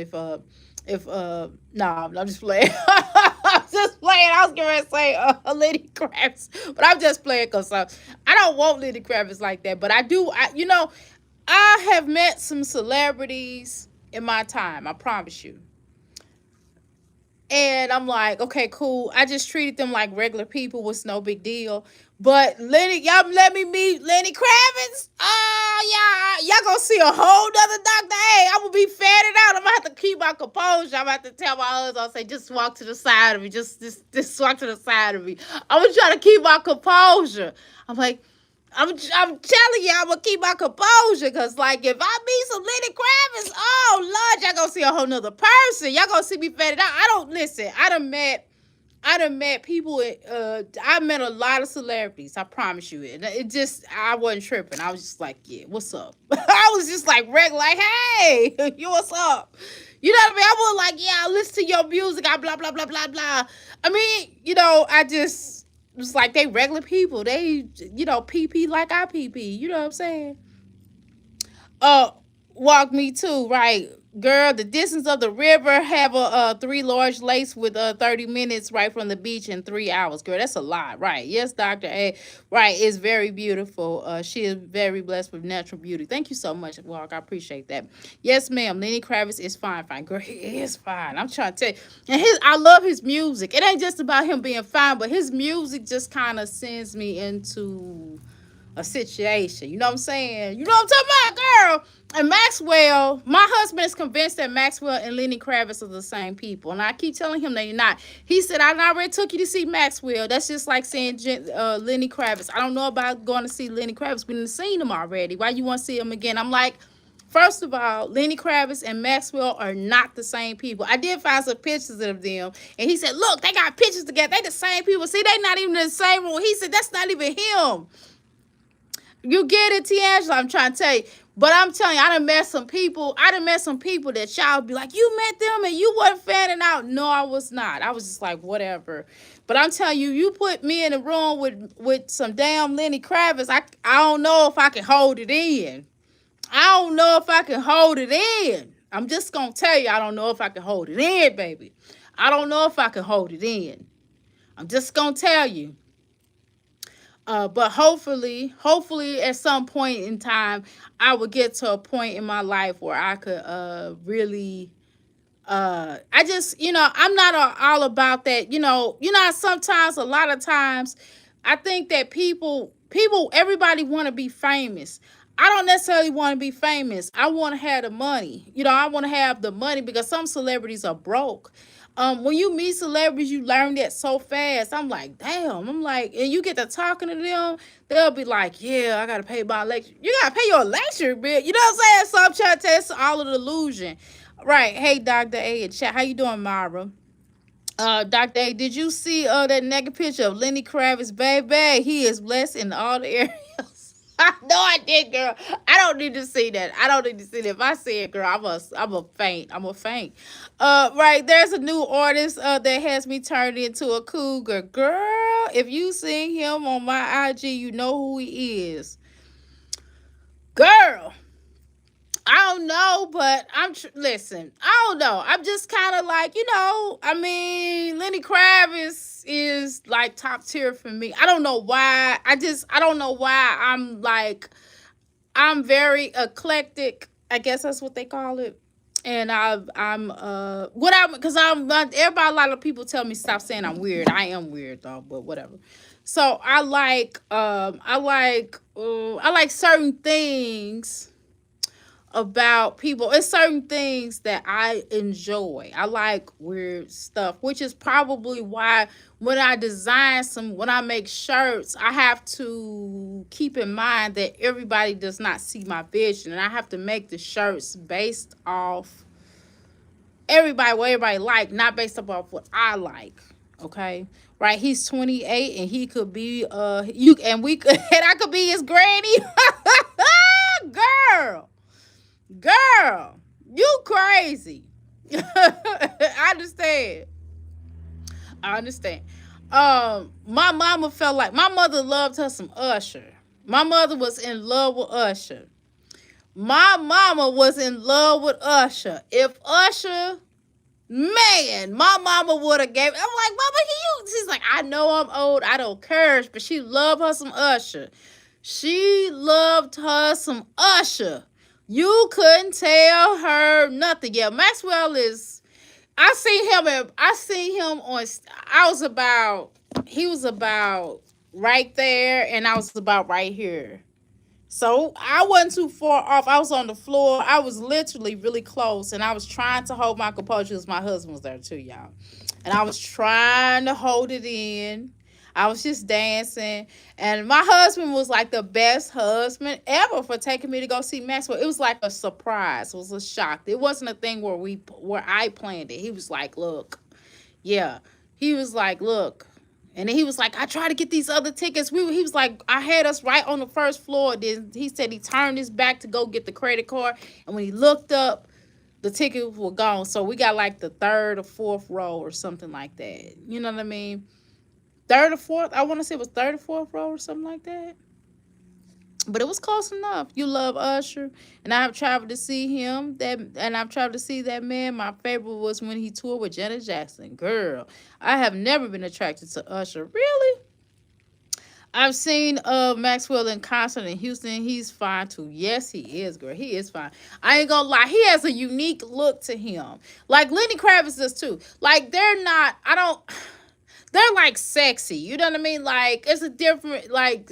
Speaker 1: if no, I'm just playing. I'm just playing. I was gonna say Lenny Kravitz, but I'm just playing because I don't want Lenny Kravitz like that. But I do. I have met some celebrities in my time. I promise you. And I'm like, okay, cool. I just treated them like regular people. Was no big deal. But y'all let me meet Lenny Kravitz. Oh, y'all gonna see a whole nother doctor. Hey, I'm gonna be fatted out. I'm gonna have to keep my composure. I'm gonna have to tell my husband, I'll say, just walk to the side of me. Just walk to the side of me. I'm gonna try to keep my composure. I'm like, I'm telling you, I'm gonna keep my composure, because like if I meet some Lenny Kravitz, oh Lord, y'all gonna see a whole nother person. Y'all gonna see me fatted out. I don't listen. I done met people. I met a lot of celebrities. I promise you. It just, I wasn't tripping. I was just like, yeah, what's up? I was just like regular, like, hey, you what's up? You know what I mean? I was like, yeah, I listen to your music. I blah blah blah blah blah. I mean, I just was like, they regular people. They, PP like I PP. You know what I'm saying? Walk me too, right? Girl, the distance of the river have a 3 large lakes with 30 minutes right from the beach in 3 hours. Girl, that's a lot, right? Yes, Dr. A. Right, it's very beautiful. She is very blessed with natural beauty. Thank you so much, Walk. I appreciate that. Yes, ma'am. Lenny Kravitz is fine, fine. Girl, he is fine. I'm trying to tell you. And I love his music. It ain't just about him being fine, but his music just kind of sends me into a situation. You know what I'm saying? You know what I'm talking about, girl? And Maxwell, my husband is convinced that Maxwell and Lenny Kravitz are the same people. And I keep telling him they're not. He said, I already took you to see Maxwell. That's just like saying Lenny Kravitz. I don't know about going to see Lenny Kravitz. We done seen him already. Why you want to see him again? I'm like, first of all, Lenny Kravitz and Maxwell are not the same people. I did find some pictures of them. And he said, look, they got pictures together. They the same people. See, they not even in the same room. He said, that's not even him. You get it, Tiangela? I'm trying to tell you. But I'm telling you, I done met some people. I done met some people that y'all be like, you met them and you wasn't fanning out. No, I was not. I was just like, whatever. But I'm telling you, you put me in a room with some damn Lenny Kravitz, I don't know if I can hold it in. I don't know if I can hold it in. I'm just going to tell you, I don't know if I can hold it in, baby. I don't know if I can hold it in. I'm just going to tell you. But hopefully at some point in time, I would get to a point in my life where I could really I just, I'm not all about that. Sometimes, a lot of times, I think that everybody want to be famous. I don't necessarily want to be famous. I want to have the money. I want to have the money because some celebrities are broke. When you meet celebrities, you learn that so fast. I'm like, damn. I'm like, and you get to talking to them, they'll be like, yeah, I got to pay my lecture. You got to pay your lecture bill. You know what I'm saying? So I'm trying to test all of the illusion. Right. Hey, Dr. A and chat. How you doing, Myra? Dr. A, did you see that naked picture of Lenny Kravitz, baby? He is blessed in all the areas. I know I did, girl. I don't need to see that. I don't need to see that. If I see it, girl, I'm a faint. I'm a faint. Right. There's a new artist that has me turned into a cougar. Girl, if you see him on my IG, you know who he is. Girl. I don't know, but listen, I don't know. I'm just kind of like, Lenny Kravitz is like top tier for me. I don't know why. I don't know why I'm very eclectic. I guess that's what they call it. And because everybody, a lot of people tell me stop saying I'm weird. I am weird though, but whatever. So I like certain things about people. It's certain things that I enjoy. I like weird stuff, which is probably why when I make shirts, I have to keep in mind that everybody does not see my vision, and I have to make the shirts based off what everybody like, not based off what I like. Okay, right? He's 28, and he could be and I could be his granny. Girl, you crazy. I understand. My mama felt like my mother loved her some Usher. My mother was in love with Usher. My mama was in love with Usher. If Usher, man, my mama would have gave. I'm like, Mama, she's like, I know I'm old. I don't care. But she loved her some Usher. She loved her some Usher. You couldn't tell her nothing. Yeah, Maxwell is. I seen him on. He was about right there, and I was about right here. So I wasn't too far off. I was on the floor. I was literally really close, and I was trying to hold my composure because my husband was there too, y'all. And I was trying to hold it in. I was just dancing. And my husband was like the best husband ever for taking me to go see Maxwell. It was like a surprise. It was a shock. It wasn't a thing where I planned it. He was like, look. Yeah. He was like, look. And then he was like, I tried to get these other tickets. He was like, I had us right on the first floor. Then he said he turned his back to go get the credit card. And when he looked up, the tickets were gone. So we got like the third or fourth row or something like that. You know what I mean? Third or fourth. I want to say it was third or fourth row or something like that. but it was close enough. You love Usher, and I have traveled to see him. And I've traveled to see that man. My favorite was when he toured with Janet Jackson. Girl, I have never been attracted to Usher. Really? I've seen Maxwell in concert in Houston. He's fine too. Yes, he is, girl. He is fine. I ain't gonna lie. He has a unique look to him. Like Lenny Kravitz does too. Like they're not. I don't. They're like sexy. You know what I mean? Like it's a different like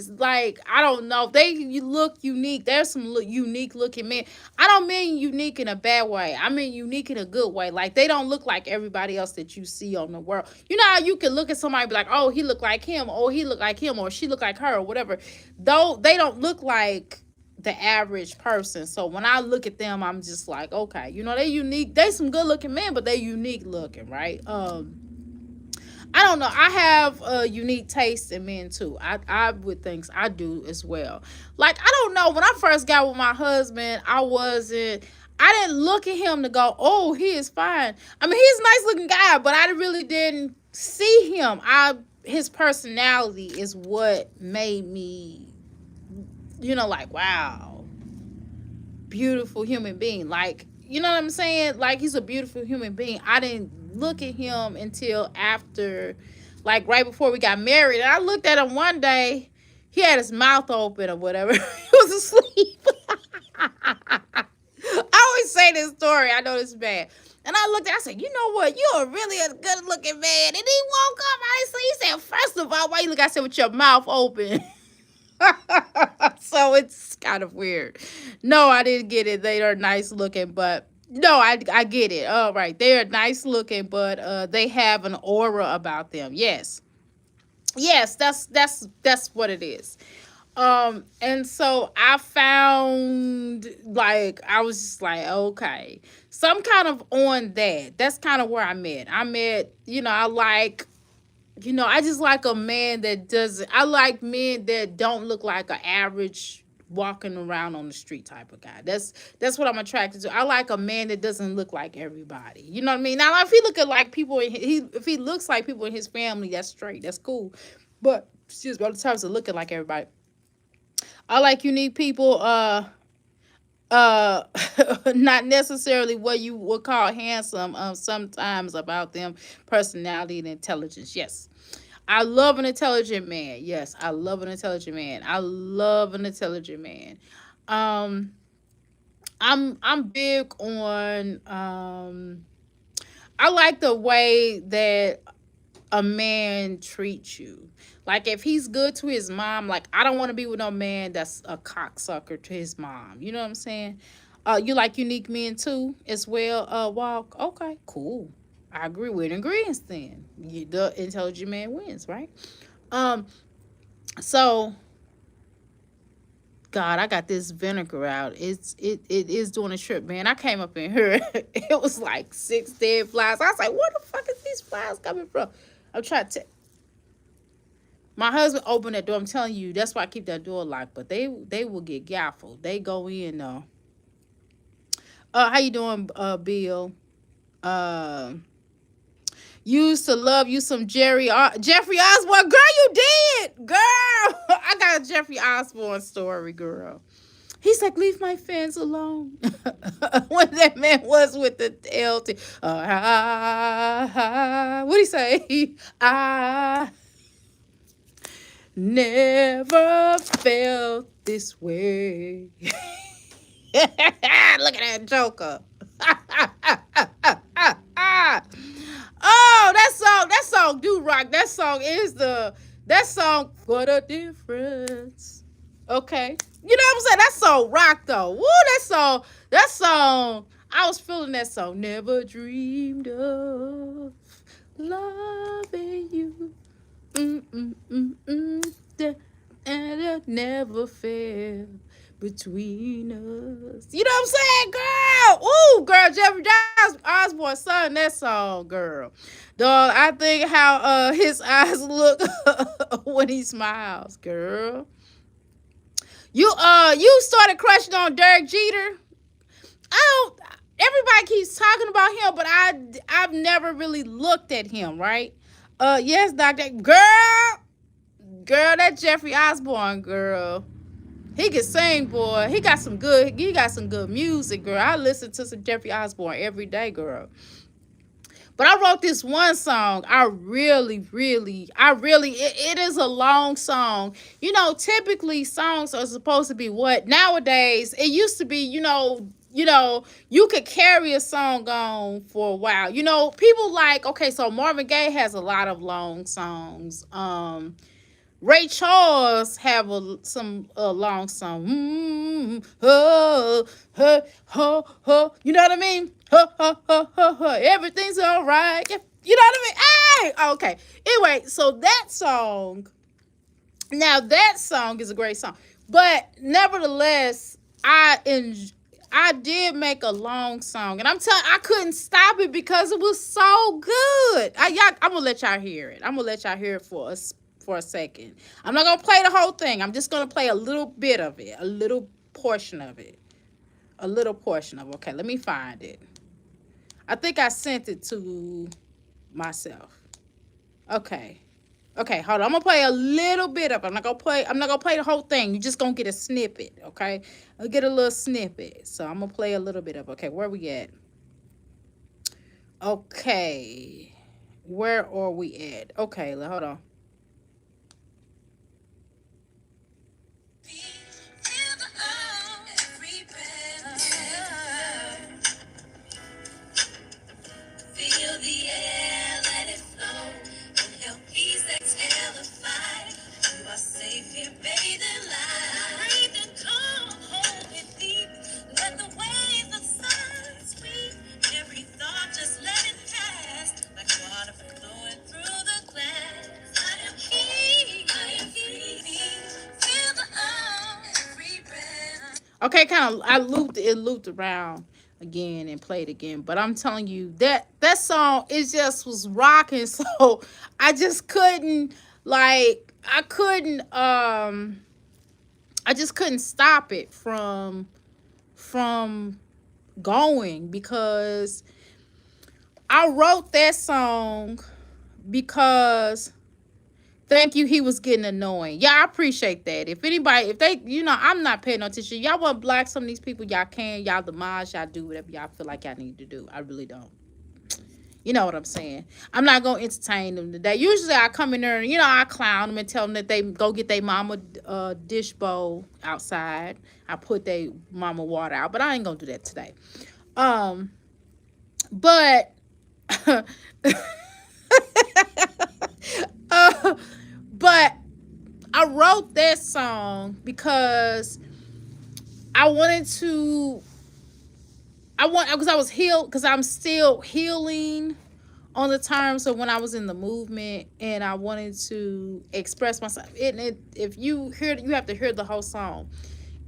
Speaker 1: I don't know. They you look unique. There's some unique looking men. I don't mean unique in a bad way. I mean unique in a good way. Like they don't look like everybody else that you see on the world. You know how you can look at somebody and be like, oh, he look like him, or he look like him, or she look like her, or whatever. Though they don't look like the average person. So when I look at them, I'm just like, okay, you know, they unique. They some good looking men, but they unique looking, right? I don't know. I have a unique taste in men too. I would think I do as well. Like I don't know. When I first got with my husband, I didn't look at him to go, oh, he is fine. I mean, he's a nice looking guy, but I really didn't see him. His personality is what made me, like, wow, beautiful human being. Like, you know what I'm saying? Like, he's a beautiful human being. I didn't look at him until after, like, right before we got married. And I looked at him one day. He had his mouth open or whatever. He was asleep. I always say this story. I know this is bad. And I looked at I said, you know what? You're really a good looking man. And he woke up. He said, first of all, why you look? I said, with your mouth open. So it's kind of weird. No, I didn't get it. They are nice looking, but no, I get it. All right, they are nice looking, but they have an aura about them. Yes, yes, that's what it is. And so I found, like, I was just like, okay, so I'm kind of on that. That's kind of where I'm at. I like, I just like a man that doesn't. I like men that don't look like an average walking around on the street type of guy. That's what I'm attracted to. I like a man that doesn't look like everybody. You know what I mean? Now, if he look at like people, if he looks like people in his family, that's straight. That's cool. But excuse me, in terms of looking like everybody, I like unique people. Not necessarily what you would call handsome. Sometimes about them personality and intelligence. Yes, I love an intelligent man. Yes, I love an intelligent man. I love an intelligent man. um I'm big on I like the way that a man treats you. Like if he's good to his mom, like I don't want to be with no man that's a cocksucker to his mom. You know what I'm saying? You like unique men too as well, Walk? Okay, cool. I agree with ingredients then. The intelligent man wins, right? Um, so God, I got this vinegar out. It is doing a trip, man. I came up in here. It was like 6 dead flies. I was like, where the fuck is these flies coming from? I'm trying to. My husband opened that door. I'm telling you, that's why I keep that door locked. But they will get gaffled. They go in though. How you doing, Bill? Uh, used to love you some Jeffrey Osborne. Girl, you did. Girl, I got a Jeffrey Osborne story, girl. He's like, leave my fans alone. When that man was with the LT. What'd he say? I never felt this way. Look at that joker. Oh, that song do rock. That song for the difference. Okay. You know what I'm saying? That song rock though. Woo, that song, I was feeling that song. Never dreamed of loving you. And it never fell between us. You know what I'm saying, girl? Ooh, girl, Jeffrey Osborne sung that song, girl. Dog, I think how his eyes look when he smiles, girl. You started crushing on Derek Jeter. I don't. Everybody keeps talking about him, but I've never really looked at him, right? Yes, Doctor. Girl, that Jeffrey Osborne, girl. He can sing, boy. He got some good music, girl. I listen to some Jeffrey Osborne every day, girl. But I wrote this one song. It is a long song. Typically songs are supposed to be what? Nowadays, it used to be, you could carry a song on for a while. People like, okay, so Marvin Gaye has a lot of long songs. Ray Charles have some long song. You know what I mean? Everything's all right. You know what I mean? Hey, okay. Anyway, so that song is a great song, but nevertheless, I did make a long song, and I couldn't stop it because it was so good. I'm gonna let y'all hear it. I'm gonna let y'all hear it for a second. I'm not gonna play the whole thing. I'm just gonna play a little bit of it, a little portion of it, Okay, let me find it. I think I sent it to myself. Okay. Okay, hold on. I'm gonna play a little bit of it. I'm not gonna play the whole thing. You're just gonna get a snippet, okay? I'll get a little snippet. So I'm gonna play a little bit of it. Okay, where we at? Okay. Where are we at? Okay, hold on. Feel the air, let it flow. Inhale peace, exhale the fight. You are safe here, bathe in light. Breathe and calm, hold it deep. Let the waves of sun sweep. Every thought, just let it pass. Like water flowing through the glass. I am free, I am free. Feel the every breath. Okay, I looped around again and played again, but I'm telling you that song, it just was rocking. So I just couldn't, like, I just couldn't stop it from going, because I wrote that song because thank you, he was getting annoying. Yeah, I appreciate that. If they, I'm not paying no attention. Y'all want to block some of these people, y'all demise, y'all do whatever y'all feel like y'all need to do. I really don't. You know what I'm saying? I'm not going to entertain them today. Usually I come in there and, I clown them and tell them that they go get their mama dish bowl outside. I put their mama water out, but I ain't going to do that today. But but I wrote that song because because I was healed, because I'm still healing on the terms of when I was in the movement, and I wanted to express myself. If you hear, you have to hear the whole song.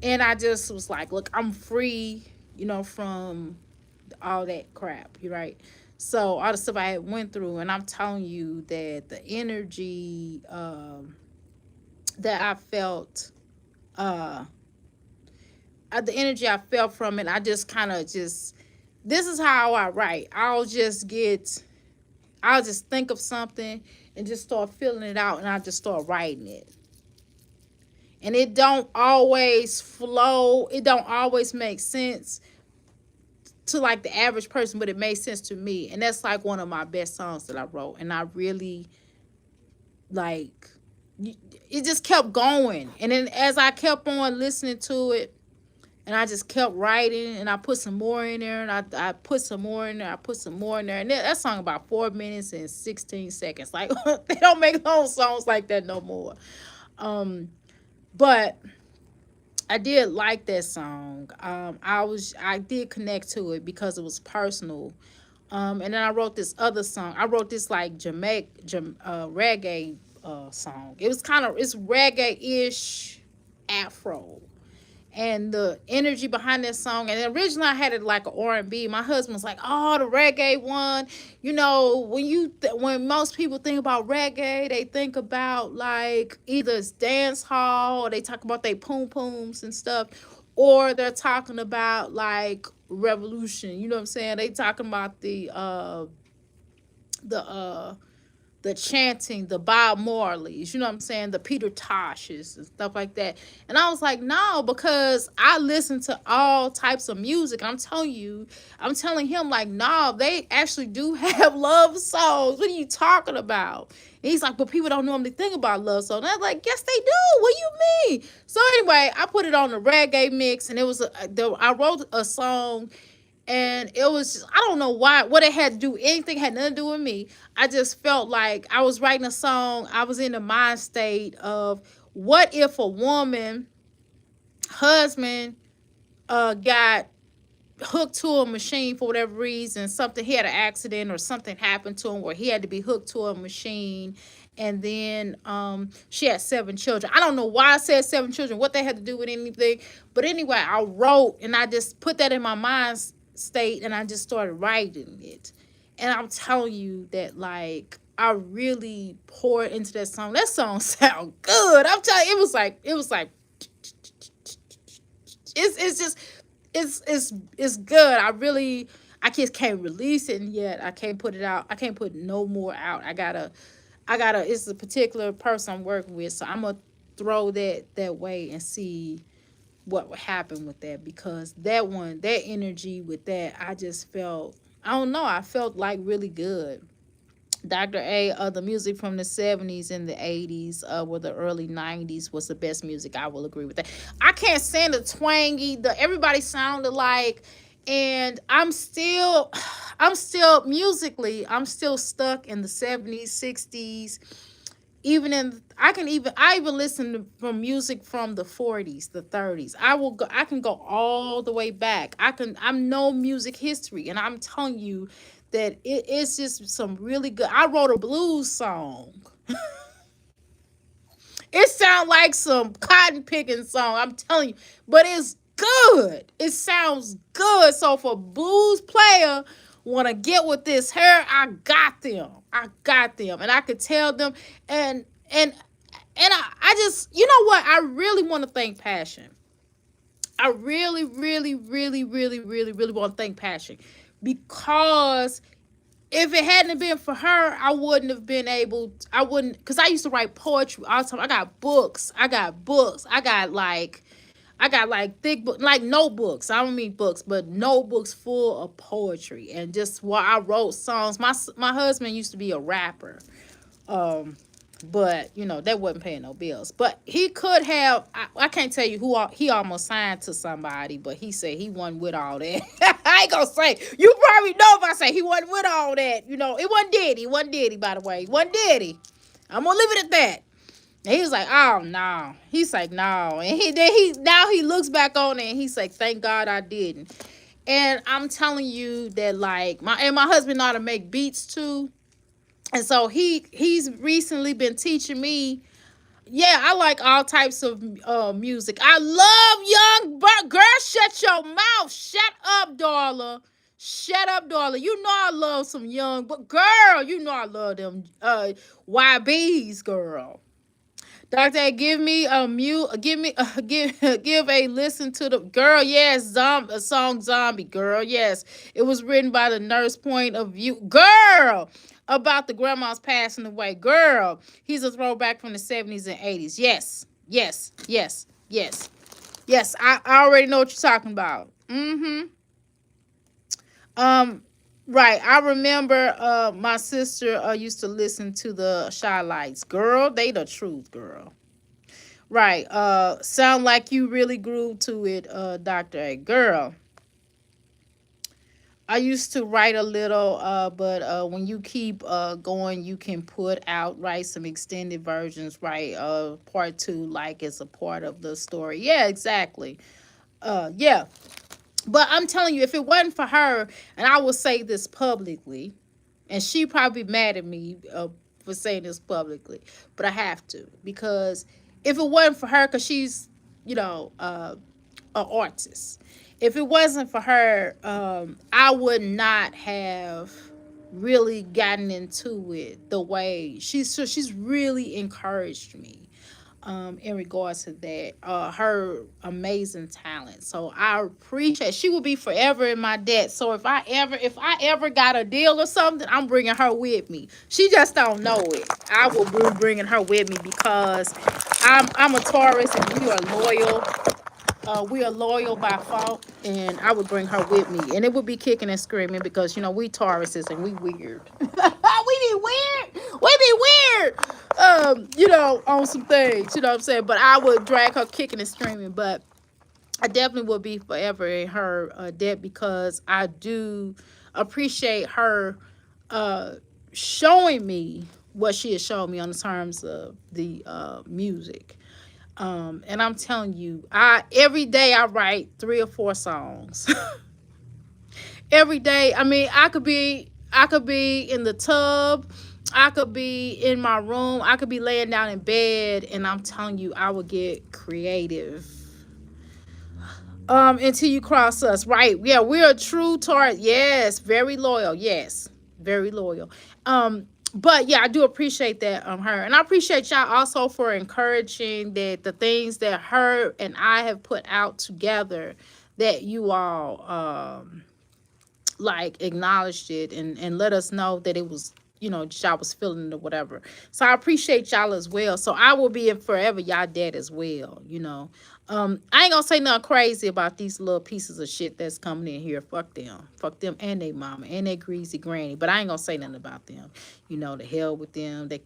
Speaker 1: And I just was like, look, I'm free, from all that crap, you right? So all the stuff I had went through, and I'm telling you that the energy that I felt, the energy I felt from it, I just this is how I write. I'll just think of something and just start feeling it out, and I just start writing it. And it don't always flow. It don't always make sense to like the average person, but it made sense to me. And that's like one of my best songs that I wrote. And I really, like, it just kept going. And then as I kept on listening to it, and I just kept writing, and I put some more in there, and I put some more in there, I put some more in there. And that song about 4 minutes and 16 seconds. Like, they don't make long songs like that no more. But I did like that song. I did connect to it because it was personal. And then I wrote this other song. I wrote this like reggae song. It's reggae-ish Afro. And the energy behind that song, and originally I had it like an R&B. My husband was like, oh, the reggae one. When most people think about reggae, they think about like either it's dance hall, or they talk about they poom pooms and stuff, or they're talking about like revolution. You know what I'm saying? They talking about the the chanting, the Bob Marleys, you know what I'm saying, the Peter Toshes and stuff like that. And I was like, no, because I listen to all types of music. I'm telling him, like, no, they actually do have love songs. What are you talking about? And he's like, but people don't normally think about love songs. And I was like, yes, they do. What do you mean? So anyway, I put it on the reggae mix, and it was I wrote a song, and it was just, I don't know what it had to do, anything had nothing to do with me. I just felt like I was writing a song. I was in the mind state of, what if a woman husband got hooked to a machine for whatever reason, something, he had an accident or something happened to him where he had to be hooked to a machine, and then she had 7 children. I don't know why I said 7 children, what they had to do with anything, but anyway, I wrote, and I just put that in my mind state, and I just started writing it. And I'm telling you that, like, I really poured into that song. That song sound good. I'm telling you, it was like it's just it's good. I just can't release it yet. I can't put it out. I can't put no more out. I gotta it's a particular person I'm working with, so I'm gonna throw that way and see what would happen with that, because that energy with that, I just felt, I don't know, I felt like really good. Dr. A, the music from the 70s and the 80s, or the early 90s was the best music. I will agree with that. I can't stand the twangy, everybody sounded like, and I'm still musically, I'm still stuck in the 70s, 60s, even in, I even listen to, from music from the 40s, the 30s. I can go all the way back. I'm no music history, and I'm telling you that it's just some really good. I wrote a blues song. It sounds like some cotton picking song, I'm telling you, but it's good. It sounds good. So for blues player want to get with this hair, I got them. I got them, and I could tell them, and I just, you know what? I really want to thank Passion. I really, really, really, really, really, really want to thank Passion, because if it hadn't been for her, I wouldn't have been able. I wouldn't, because I used to write poetry all the time. I got books. I got books. I got like thick book, like notebooks. I don't mean books, but notebooks full of poetry, and just while I wrote songs. My husband used to be a rapper. Um, but that wasn't paying no bills. But he could have. I can't tell you he almost signed to somebody, but he said he wasn't with all that. I ain't gonna say. You probably know if I say he wasn't with all that. It wasn't Diddy. It wasn't Diddy, by the way. It wasn't Diddy. I'm gonna leave it at that. And he was like, oh no. He's like, no. And now he looks back on it, and he's like, thank God I didn't. And I'm telling you that, like, my husband know how to make beats too. And so he's recently been teaching me. Yeah, I like all types of music. I love young girl. Shut your mouth. Shut up, Darla. Shut up, Darla. You know I love some young, but girl, you know I love them YBs, girl. Dr. A, give me a mute. Give me give a listen to the girl. Yes, a song Zombie. Girl, yes, it was written by the nurse point of view. Girl, about the grandma's passing away. Girl, he's a throwback from the 70s and 80s. Yes, yes, yes, yes, yes. I already know what you're talking about. Um, right. I remember my sister used to listen to the Shy Lights. Girl, they the truth, girl. Right. Sound like you really grew to it, Dr. A. Girl. I used to write a little, but when you keep going, you can put out, write some extended versions, right? Part two, like, it's a part of the story. Yeah, exactly. Yeah. But I'm telling you, if it wasn't for her, and I will say this publicly, and she probably mad at me for saying this publicly, but I have to, because if it wasn't for her, because she's, an artist. If it wasn't for her, I would not have really gotten into it the way she's really encouraged me. in regards to that, her amazing talent. So I appreciate, she will be forever in my debt. So if I ever got a deal or something, I'm bringing her with me. She just don't know it. I will be bringing her with me because I'm a Taurus and we are loyal. We are loyal by fault, and I would bring her with me, and it would be kicking and screaming because we Tauruses and we weird. We be weird. We be weird. On some things. You know what I'm saying? But I would drag her kicking and screaming. But I definitely will be forever in her debt because I do appreciate her showing me what she has shown me on the terms of the music. And I'm telling you, every day I write 3 or 4 songs. Every day. I mean, I could be in the tub, I could be in my room, I could be laying down in bed, and I'm telling you, I would get creative. Until you cross us, right? Yeah, we're a true Taurus. Yes, very loyal. Yes, very loyal. But yeah, I do appreciate that her, and I appreciate y'all also for encouraging that the things that her and I have put out together, that you all like acknowledged it and let us know that it was, y'all was feeling it or whatever. So I appreciate y'all as well. So I will be in forever y'all dead as well. I ain't gonna say nothing crazy about these little pieces of shit that's coming in here. Fuck them and they mama and their greasy granny. But I ain't gonna say nothing about them. The hell with them. They,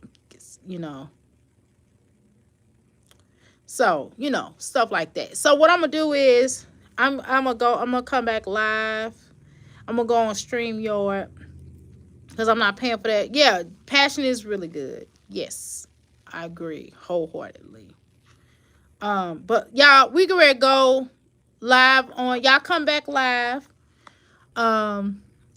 Speaker 1: so stuff like that. So what I'm gonna do is I'm gonna come back live. I'm gonna go on StreamYard because I'm not paying for that. Yeah, passion is really good. Yes, I agree wholeheartedly. But y'all, we can ready to go live on. Y'all come back live.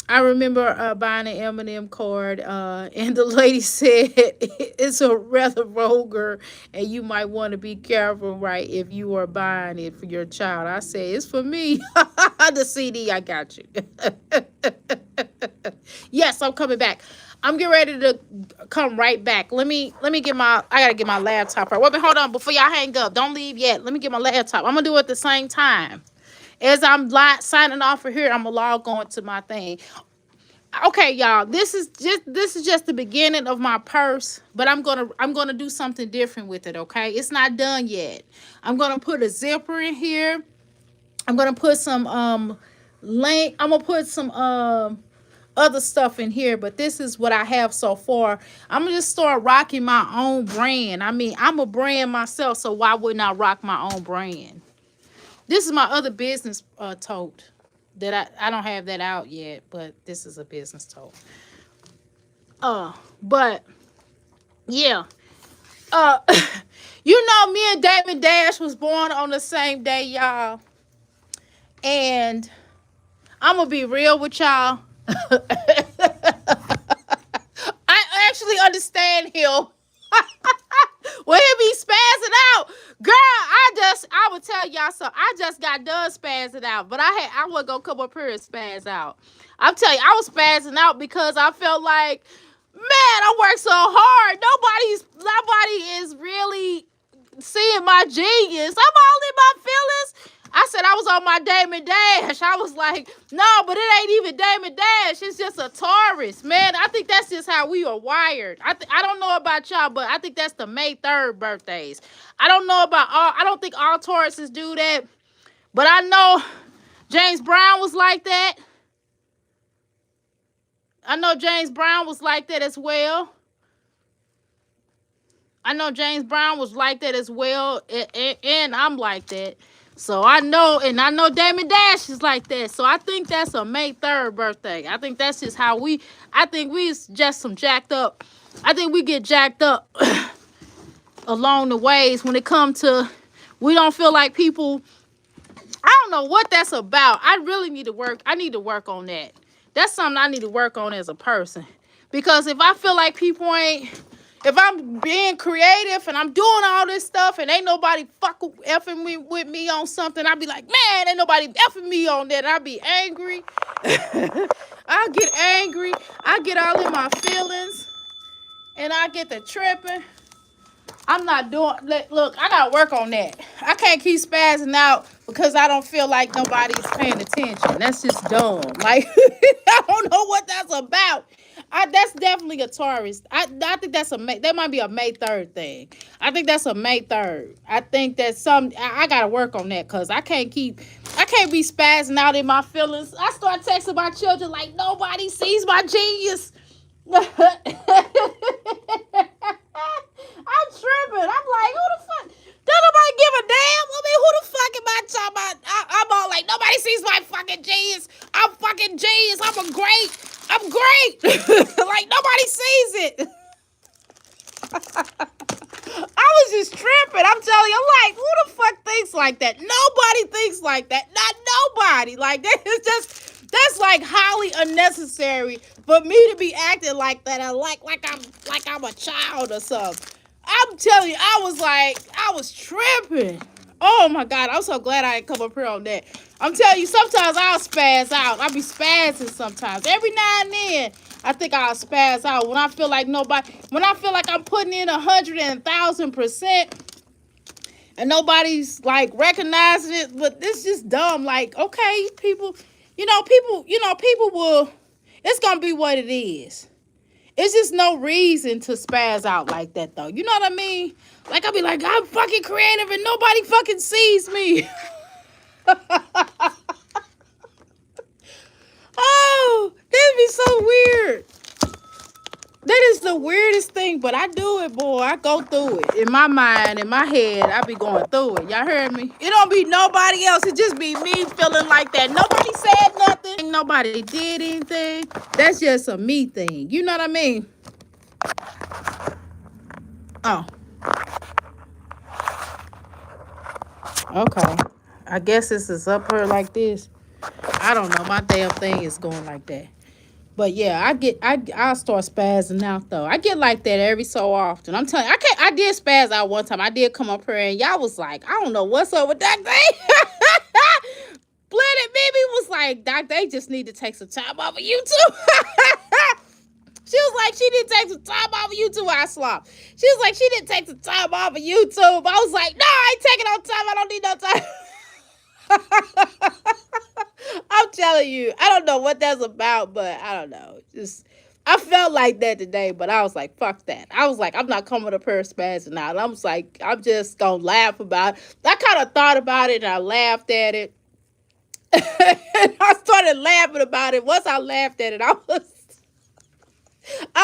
Speaker 1: I remember buying an M&M card, and the lady said it's a rather vulgar, and you might want to be careful, right, if you are buying it for your child. I said it's for me. The CD, I got you. Yes, I'm coming back. I'm getting ready to come right back. Let me get I gotta get my laptop right. Wait, hold on before y'all hang up. Don't leave yet. Let me get my laptop. I'm gonna do it at the same time. As I'm signing off for here, I'm gonna log on to my thing. Okay, y'all. This is just the beginning of my purse, but I'm gonna do something different with it. Okay, it's not done yet. I'm gonna put a zipper in here. I'm gonna put some I'm gonna put some other stuff in here, but this is what I have so far. I'm gonna just start rocking my own brand. I mean, I'm a brand myself, so why wouldn't I rock my own brand? This is my other business tote that I don't have that out yet, but this is a business tote. But yeah. Me and Damon Dash was born on the same day, y'all. And I'm gonna be real with y'all. I actually understand him. When he be spazzing out, girl, I would tell y'all something. I just got done spazzing out, but I wasn't gonna come up here and spazz out. I'm telling you, I was spazzing out because I felt like, man, I worked so hard. Nobody is really seeing my genius. I'm all in my feelings. I said I was on my Damon Dash. I was like, no, but it ain't even Damon Dash. It's just a Taurus, man. I think that's just how we are wired. I don't know about y'all, but I think that's the May 3rd birthdays. I don't know about all. I don't think all Tauruses do that, but I know James Brown was like that. I know James Brown was like that as well. I know James Brown was like that as well, and I'm like that. So I know Damon Dash is like that. So I think that's a May 3rd birthday. I think that's just how I think we just some jacked up. I think we get jacked up along the ways when it comes to, we don't feel like people, I don't know what that's about. I really need to work. I need to work on that. That's something I need to work on as a person. Because if I feel like people if I'm being creative and I'm doing all this stuff and ain't nobody effing with me on something, I'll be like, man, ain't nobody effing me on that. I'll be angry. I'll get angry. I get all in my feelings and I get to tripping. I'm not doing. Look, I gotta work on that. I can't keep spazzing out because I don't feel like nobody's paying attention. That's just dumb. Like I don't know what that's about. That's definitely a Taurus. I think that's a May. That might be a May 3rd thing. I think that's a May 3rd. I think that's some. I gotta work on that because I can't keep. I can't be spazzing out in my feelings. I start texting my children like nobody sees my genius. I'm tripping. I'm like, who the fuck? Don't nobody give a damn? I mean, who the fuck am I talking about? I'm all like, nobody sees my fucking genius. I'm fucking genius. I'm great. Like, nobody sees it. I was just tripping. I'm telling you, I'm like, who the fuck thinks like that? Nobody thinks like that. Not nobody. Like, that's like highly unnecessary for me to be acting like that. Like I'm a child or something. I'm telling you, I was tripping. Oh my God, I'm so glad I didn't come up here on that. I'm telling you, sometimes I'll spaz out. I'll be spazzing sometimes. Every now and then, I think I'll spaz out when I feel like when I feel like I'm putting in 100 and 1,000%, and nobody's like recognizing it. But this just dumb. Like, okay, people will. It's gonna be what it is. It's just no reason to spaz out like that, though. You know what I mean? Like, I'll be like, I'm fucking creative and nobody fucking sees me. Oh, that'd be so weird. That is the weirdest thing, but I do it, boy. I go through it. In my mind, in my head, I be going through it. Y'all heard me? It don't be nobody else. It just be me feeling like that. Nobody said nothing. Nobody did anything. That's just a me thing. You know what I mean? Oh. Okay. I guess this is up here like this. I don't know. My damn thing is going like that. But yeah, I'll start spazzing out though. I get like that every so often. I'm telling you, I did spazz out one time. I did come up here and y'all was like, I don't know what's up with that thing. Planet Baby was like, Doc, they just need to take some time off of YouTube. She was like, she didn't take some time off of YouTube. I slopped. She was like, she didn't take some time off of YouTube. I was like, no, I ain't taking no time. I don't need no time. I'm telling you, I don't know what that's about, but I don't know. Just I felt like that today, but I was like, fuck that. I was like, I'm not coming up here spazzing out. I was like, I'm just gonna laugh about it. I kind of thought about it and I laughed at it. And I started laughing about it. Once I laughed at it, I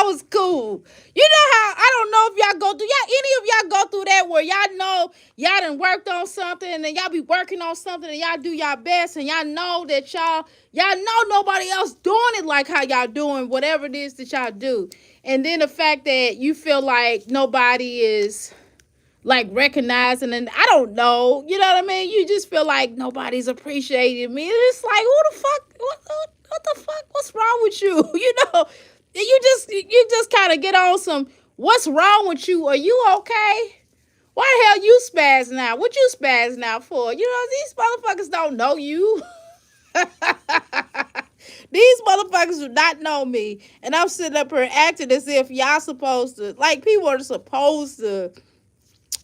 Speaker 1: was cool. You know how, I don't know if y'all go through, any of y'all go through that where y'all know y'all done worked on something and y'all be working on something and y'all do y'all best and y'all know that y'all know nobody else doing it like how y'all doing whatever it is that y'all do. And then the fact that you feel like nobody is like recognizing, and I don't know, you know what I mean? You just feel like nobody's appreciating me. It's like, who the fuck, what the fuck, what's wrong with you? You know? You just kind of get on some, what's wrong with you? Are you okay? Why the hell you spazzing out? What you spazzing out for? You know, these motherfuckers don't know you. These motherfuckers do not know me. And I'm sitting up here acting as if y'all supposed to, like, people are supposed to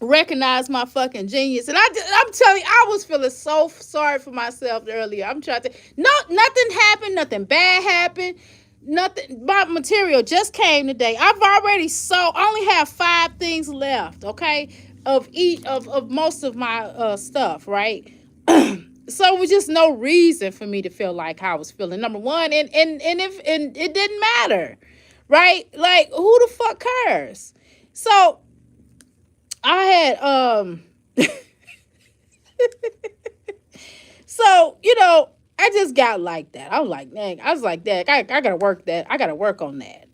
Speaker 1: recognize my fucking genius. And I'm telling you, I was feeling so sorry for myself earlier. I'm trying to, no, nothing happened. Nothing bad happened. Nothing. My material just came today. I've already sold. I only have 5 things left, okay, of each of most of my stuff, right? So it was just no reason for me to feel like how I was feeling. Number one, and it didn't matter, right? Like, who the fuck cares? So I had so, you know, I just got like that. I was like, dang, I gotta work that. I gotta work on that.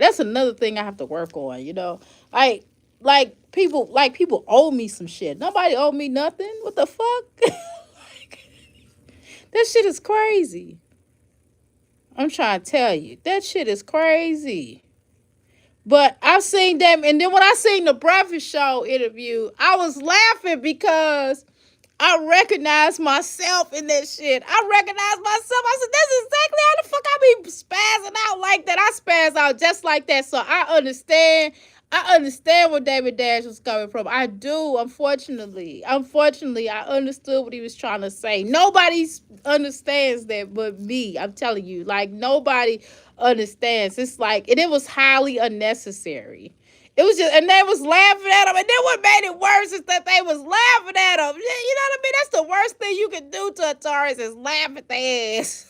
Speaker 1: That's another thing I have to work on, you know. Like people owe me some shit. Nobody owe me nothing. What the fuck? That shit is crazy. I'm trying to tell you. That shit is crazy. But I've seen them, and then when I seen the Breakfast Show interview, I was laughing because I recognized myself in that shit. I recognized myself. I said, that's exactly how the fuck I be spazzing out like that. I spaz out just like that. So I understand. I understand where David Dash was coming from. I do, unfortunately. Unfortunately, I understood what he was trying to say. Nobody understands that but me. I'm telling you. Like, nobody understands. It's like, and it was highly unnecessary. It was just, and they was laughing at him. And then what made it worse is that they was laughing at him. You know what I mean? That's the worst thing you can do to a tourist is laugh at their ass.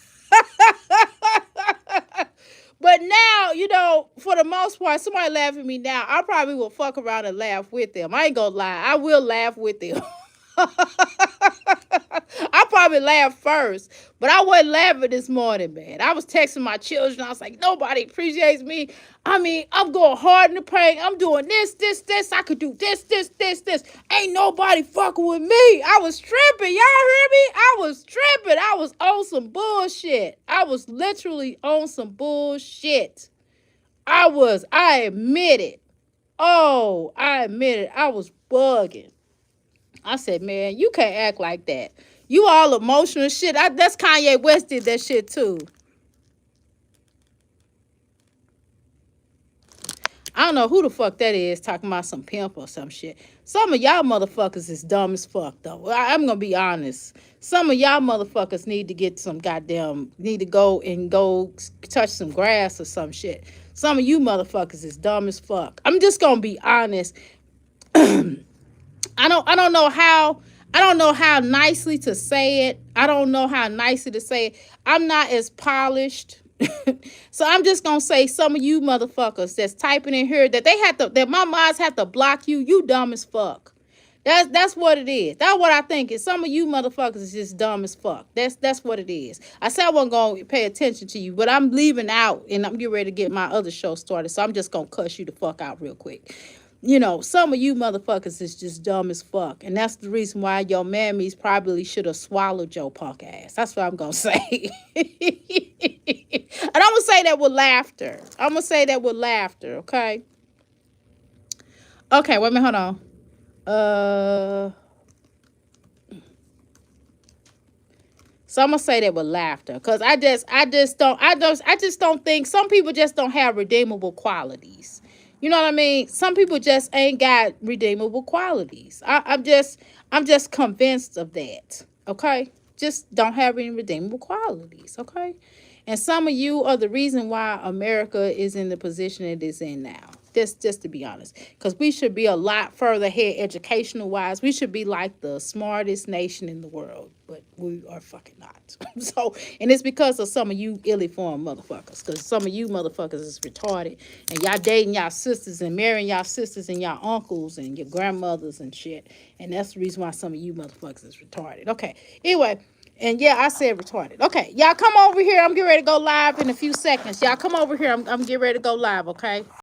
Speaker 1: But now, you know, for the most part, somebody laugh at me now, I probably will fuck around and laugh with them. I ain't gonna lie. I will laugh with them. I probably laughed first, but I wasn't laughing this morning, man. I was texting my children. I was like, nobody appreciates me. I mean, I'm going hard in the paint. I'm doing this, this, this. I could do this, this, this, this. Ain't nobody fucking with me. I was tripping. Y'all hear me? I was tripping. I was on some bullshit. I was literally on some bullshit. I admit it. Oh, I admit it. I was bugging. I said, man, you can't act like that. You all emotional shit. That's Kanye West did that shit too. I don't know who the fuck that is talking about some pimp or some shit. Some of y'all motherfuckers is dumb as fuck though. I'm gonna be honest. Some of y'all motherfuckers need to get some need to go touch some grass or some shit. Some of you motherfuckers is dumb as fuck. I'm just gonna be honest. I don't know how nicely to say it. I don't know how nicely to say it. I'm not as polished. So I'm just gonna say some of you motherfuckers that's typing in here that my mods have to block you. You dumb as fuck. That's what it is. That's what I think is. Some of you motherfuckers is just dumb as fuck. That's what it is. I said I wasn't gonna pay attention to you, but I'm leaving out and I'm getting ready to get my other show started. So I'm just gonna cuss you the fuck out real quick. You know, some of you motherfuckers is just dumb as fuck. And that's the reason why your mammies probably should have swallowed your punk ass. That's what I'm going to say. And I'm going to say that with laughter. Okay? Okay, wait a minute, hold on. So I'm gonna say that with laughter, cause I just don't think some people just don't have redeemable qualities. You know what I mean? Some people just ain't got redeemable qualities. I'm just convinced of that. Okay, just don't have any redeemable qualities. Okay, and some of you are the reason why America is in the position it is in now. Just to be honest, because we should be a lot further ahead educational wise. We should be like the smartest nation in the world, but we are fucking not. So, and it's because of some of you ill-informed motherfuckers. Because some of you motherfuckers is retarded, and y'all dating y'all sisters and marrying y'all sisters and y'all uncles and your grandmothers and shit. And that's the reason why some of you motherfuckers is retarded. Okay. Anyway. And yeah, I said retarded. Okay, y'all come over here. I'm getting ready to go live in a few seconds. Y'all come over here. I'm getting ready to go live, okay?